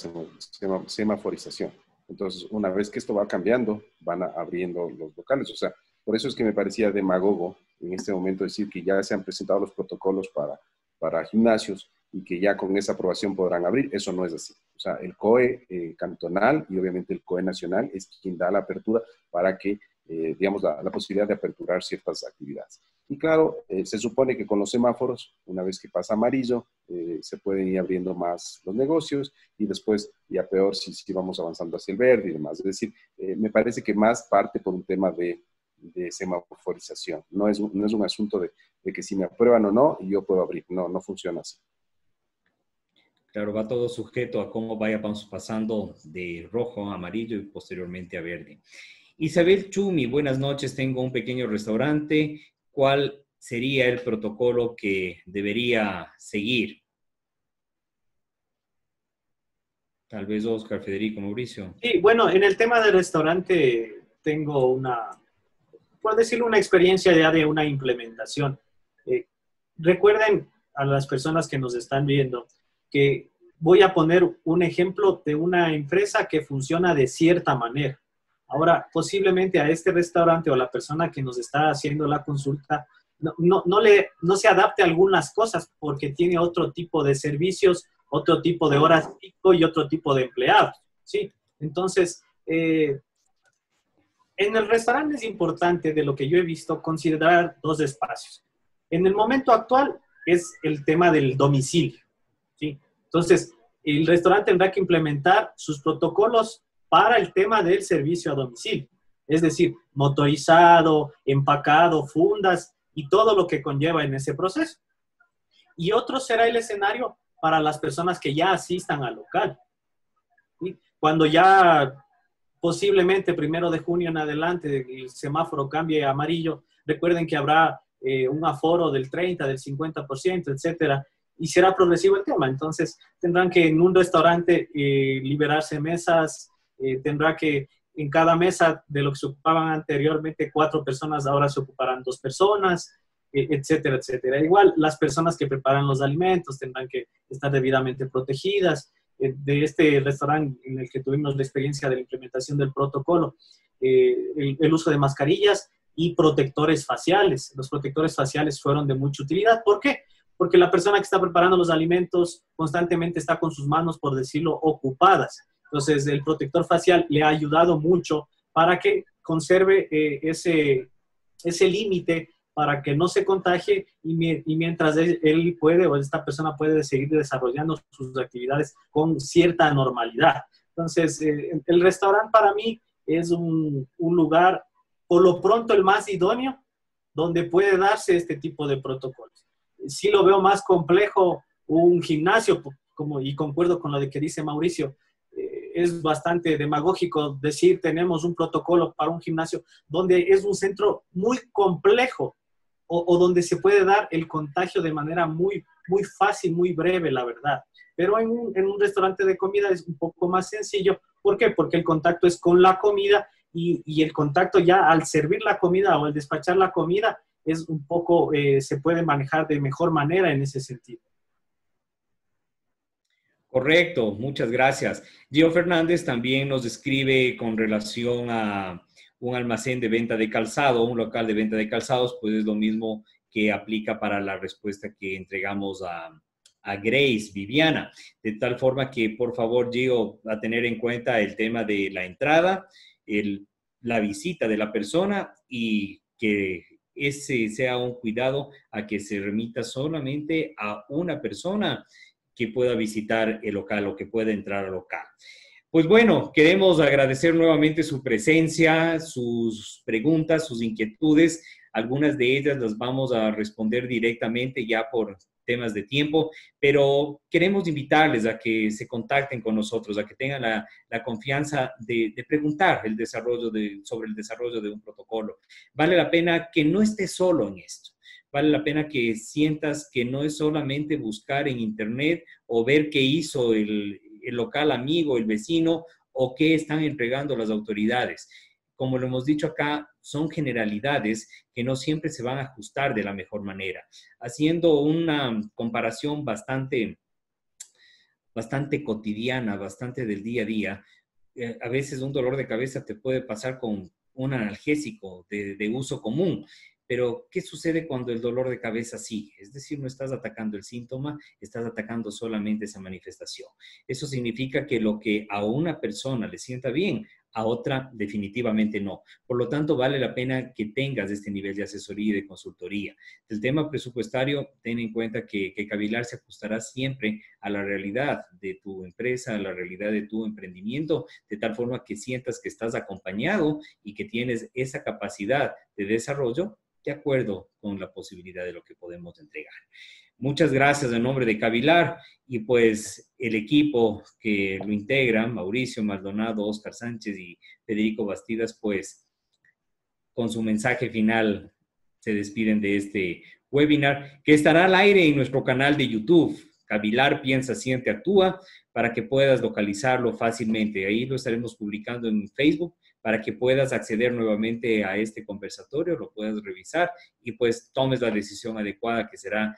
B: semaforización. Entonces, una vez que esto va cambiando, van abriendo los locales. O sea, por eso es que me parecía demagogo en este momento decir que ya se han presentado los protocolos para gimnasios y que ya con esa aprobación podrán abrir. Eso no es así. O sea, el COE cantonal y obviamente el COE nacional es quien da la apertura para que, digamos, la posibilidad de aperturar ciertas actividades. Y claro, se supone que con los semáforos, una vez que pasa amarillo, se pueden ir abriendo más los negocios y después ya peor si vamos avanzando hacia el verde y demás. Es decir, me parece que más parte por un tema de semaforización. No es un asunto de que si me aprueban o no, yo puedo abrir. No, no funciona así.
A: Claro, va todo sujeto a cómo vamos pasando de rojo a amarillo y posteriormente a verde. Isabel Chumi, buenas noches. Tengo un pequeño restaurante. ¿Cuál sería el protocolo que debería seguir? Tal vez Oscar, Federico, Mauricio.
D: Sí, bueno, en el tema del restaurante tengo por decirlo, una experiencia ya de una implementación. Recuerden a las personas que nos están viendo que voy a poner un ejemplo de una empresa que funciona de cierta manera. Ahora, posiblemente a este restaurante o a la persona que nos está haciendo la consulta no se adapte a algunas cosas porque tiene otro tipo de servicios, otro tipo de horas pico y otro tipo de empleados, ¿sí? Entonces, en el restaurante es importante, de lo que yo he visto, considerar dos espacios. En el momento actual es el tema del domicilio, ¿sí? Entonces, el restaurante tendrá que implementar sus protocolos para el tema del servicio a domicilio. Es decir, motorizado, empacado, fundas y todo lo que conlleva en ese proceso. Y otro será el escenario para las personas que ya asistan al local, ¿sí? Cuando ya posiblemente 1 de junio en adelante el semáforo cambie a amarillo, recuerden que habrá un aforo del 30, del 50%, etcétera, y será progresivo el tema. Entonces, tendrán que en un restaurante liberarse mesas, tendrá que en cada mesa de lo que se ocupaban anteriormente 4 personas, ahora se ocuparán 2 personas, etcétera, etcétera. Igual, las personas que preparan los alimentos tendrán que estar debidamente protegidas. De este restaurante en el que tuvimos la experiencia de la implementación del protocolo, el uso de mascarillas y protectores faciales. Los protectores faciales fueron de mucha utilidad. ¿Por qué? Porque la persona que está preparando los alimentos constantemente está con sus manos, por decirlo, ocupadas. Entonces, el protector facial le ha ayudado mucho para que conserve ese límite para que no se contagie y mientras él puede o esta persona puede seguir desarrollando sus actividades con cierta normalidad. Entonces, el restaurante para mí es un lugar, por lo pronto, el más idóneo donde puede darse este tipo de protocolos. Sí lo veo más complejo un gimnasio, y concuerdo con lo de que dice Mauricio, es bastante demagógico decir tenemos un protocolo para un gimnasio donde es un centro muy complejo o donde se puede dar el contagio de manera muy, muy fácil, muy breve, la verdad. Pero en un restaurante de comida es un poco más sencillo. ¿Por qué? Porque el contacto es con la comida y el contacto ya al servir la comida o al despachar la comida es un poco, se puede manejar de mejor manera en ese sentido.
A: Correcto, muchas gracias. Gio Fernández también nos escribe con relación a un almacén de venta de calzado, un local de venta de calzados, pues es lo mismo que aplica para la respuesta que entregamos a Grace, Viviana. De tal forma que, por favor, Gio, a tener en cuenta el tema de la entrada, la visita de la persona y que ese sea un cuidado a que se remita solamente a una persona que pueda visitar el local o que pueda entrar al local. Pues bueno, queremos agradecer nuevamente su presencia, sus preguntas, sus inquietudes. Algunas de ellas las vamos a responder directamente ya por temas de tiempo, pero queremos invitarles a que se contacten con nosotros, a que tengan la confianza de preguntar sobre el desarrollo de un protocolo. Vale la pena que no estés solo en esto. Vale la pena que sientas que no es solamente buscar en internet o ver qué hizo el local amigo, el vecino, o qué están entregando las autoridades. como lo hemos dicho acá, son generalidades que no siempre se van a ajustar de la mejor manera. Haciendo una comparación bastante cotidiana, bastante del día a día, a veces un dolor de cabeza te puede pasar con un analgésico de uso común, pero ¿qué sucede cuando el dolor de cabeza sigue? Es decir, no estás atacando el síntoma, estás atacando solamente esa manifestación. Eso significa que lo que a una persona le sienta bien, a otra definitivamente no. Por lo tanto, vale la pena que tengas este nivel de asesoría y de consultoría. El tema presupuestario, ten en cuenta que Cavilar se ajustará siempre a la realidad de tu empresa, a la realidad de tu emprendimiento, de tal forma que sientas que estás acompañado y que tienes esa capacidad de desarrollo de acuerdo con la posibilidad de lo que podemos entregar. Muchas gracias en nombre de Cavilar y pues el equipo que lo integra, Mauricio Maldonado, Oscar Sánchez y Federico Bastidas, pues con su mensaje final se despiden de este webinar que estará al aire en nuestro canal de YouTube, Cavilar Piensa, Siente, Actúa, para que puedas localizarlo fácilmente. Ahí lo estaremos publicando en Facebook para que puedas acceder nuevamente a este conversatorio, lo puedas revisar y pues tomes la decisión adecuada que será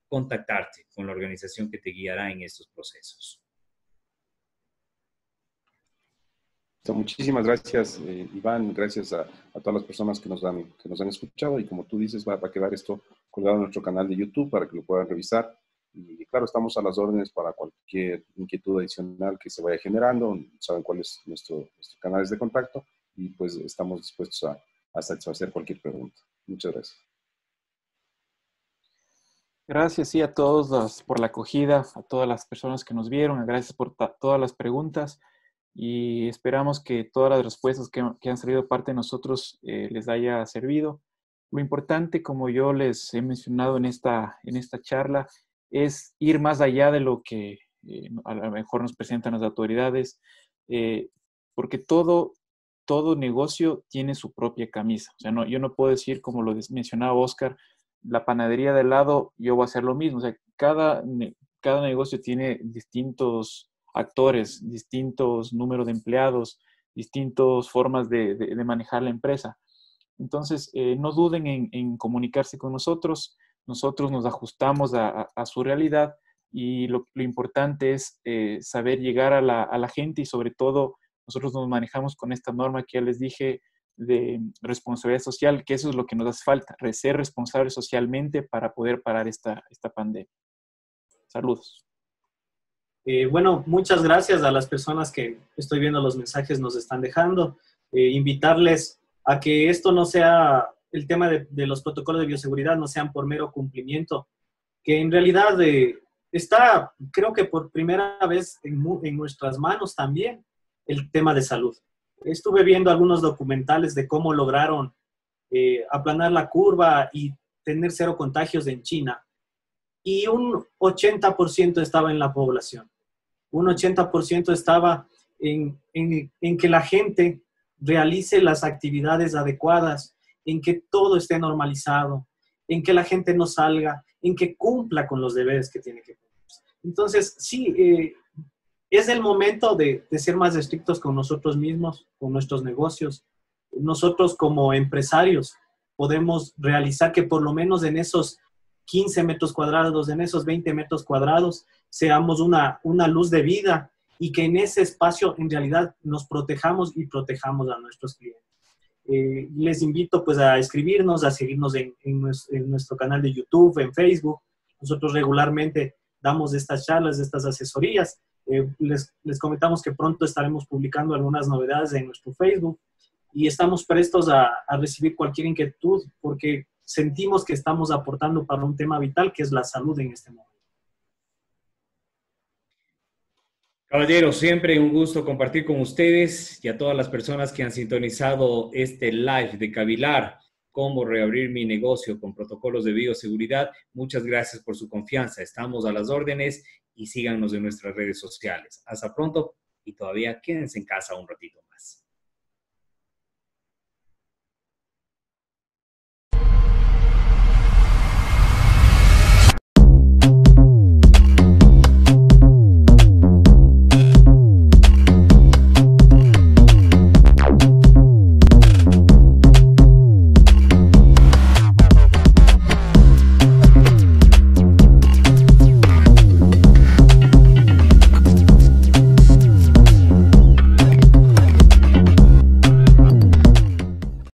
A: contactarte con la organización que te guiará en estos procesos.
B: Muchísimas gracias, Iván. Gracias a todas las personas que nos han escuchado. Y como tú dices, va a quedar esto colgado en nuestro canal de YouTube para que lo puedan revisar. Y claro, estamos a las órdenes para cualquier inquietud adicional que se vaya generando. Saben cuál es nuestro canal de contacto. Y pues estamos dispuestos a satisfacer cualquier pregunta. Muchas gracias.
C: Gracias, sí, a todos por la acogida, a todas las personas que nos vieron. Gracias por todas las preguntas. Y esperamos que todas las respuestas que han salido de parte de nosotros les haya servido. Lo importante, como yo les he mencionado en esta charla, es ir más allá de lo que a lo mejor nos presentan las autoridades, porque todo negocio tiene su propia camisa. O sea, yo no puedo decir, como lo mencionaba Oscar, la panadería de al lado, yo voy a hacer lo mismo. O sea, cada negocio tiene distintos actores, distintos números de empleados, distintas formas de manejar la empresa. Entonces, no duden en comunicarse con nosotros. Nosotros nos ajustamos a su realidad y lo importante es saber llegar a la gente y sobre todo nosotros nos manejamos con esta norma que ya les dije de responsabilidad social, que eso es lo que nos hace falta, ser responsables socialmente para poder parar esta pandemia. Saludos.
D: Bueno, muchas gracias a las personas que estoy viendo los mensajes nos están dejando. Invitarles a que esto no sea, el tema de los protocolos de bioseguridad no sean por mero cumplimiento, que en realidad está, creo que por primera vez en nuestras manos también, el tema de salud. Estuve viendo algunos documentales de cómo lograron aplanar la curva y tener 0 contagios en China. Y un 80% estaba en la población. Un 80% estaba en que la gente realice las actividades adecuadas, en que todo esté normalizado, en que la gente no salga, en que cumpla con los deberes que tiene que cumplir. Entonces, sí, es el momento de ser más estrictos con nosotros mismos, con nuestros negocios. Nosotros como empresarios podemos realizar que por lo menos en esos 15 metros cuadrados, en esos 20 metros cuadrados, seamos una luz de vida y que en ese espacio en realidad nos protejamos y protejamos a nuestros clientes. Les invito pues a escribirnos, a seguirnos en nuestro canal de YouTube, en Facebook. Nosotros regularmente damos estas charlas, estas asesorías. Les comentamos que pronto estaremos publicando algunas novedades en nuestro Facebook y estamos prestos a recibir cualquier inquietud porque sentimos que estamos aportando para un tema vital que es la salud en este momento.
A: Caballeros, siempre un gusto compartir con ustedes y a todas las personas que han sintonizado este live de Cavilar, cómo reabrir mi negocio con protocolos de bioseguridad. Muchas gracias por su confianza. Estamos a las órdenes y síganos en nuestras redes sociales. Hasta pronto y todavía quédense en casa un ratito más.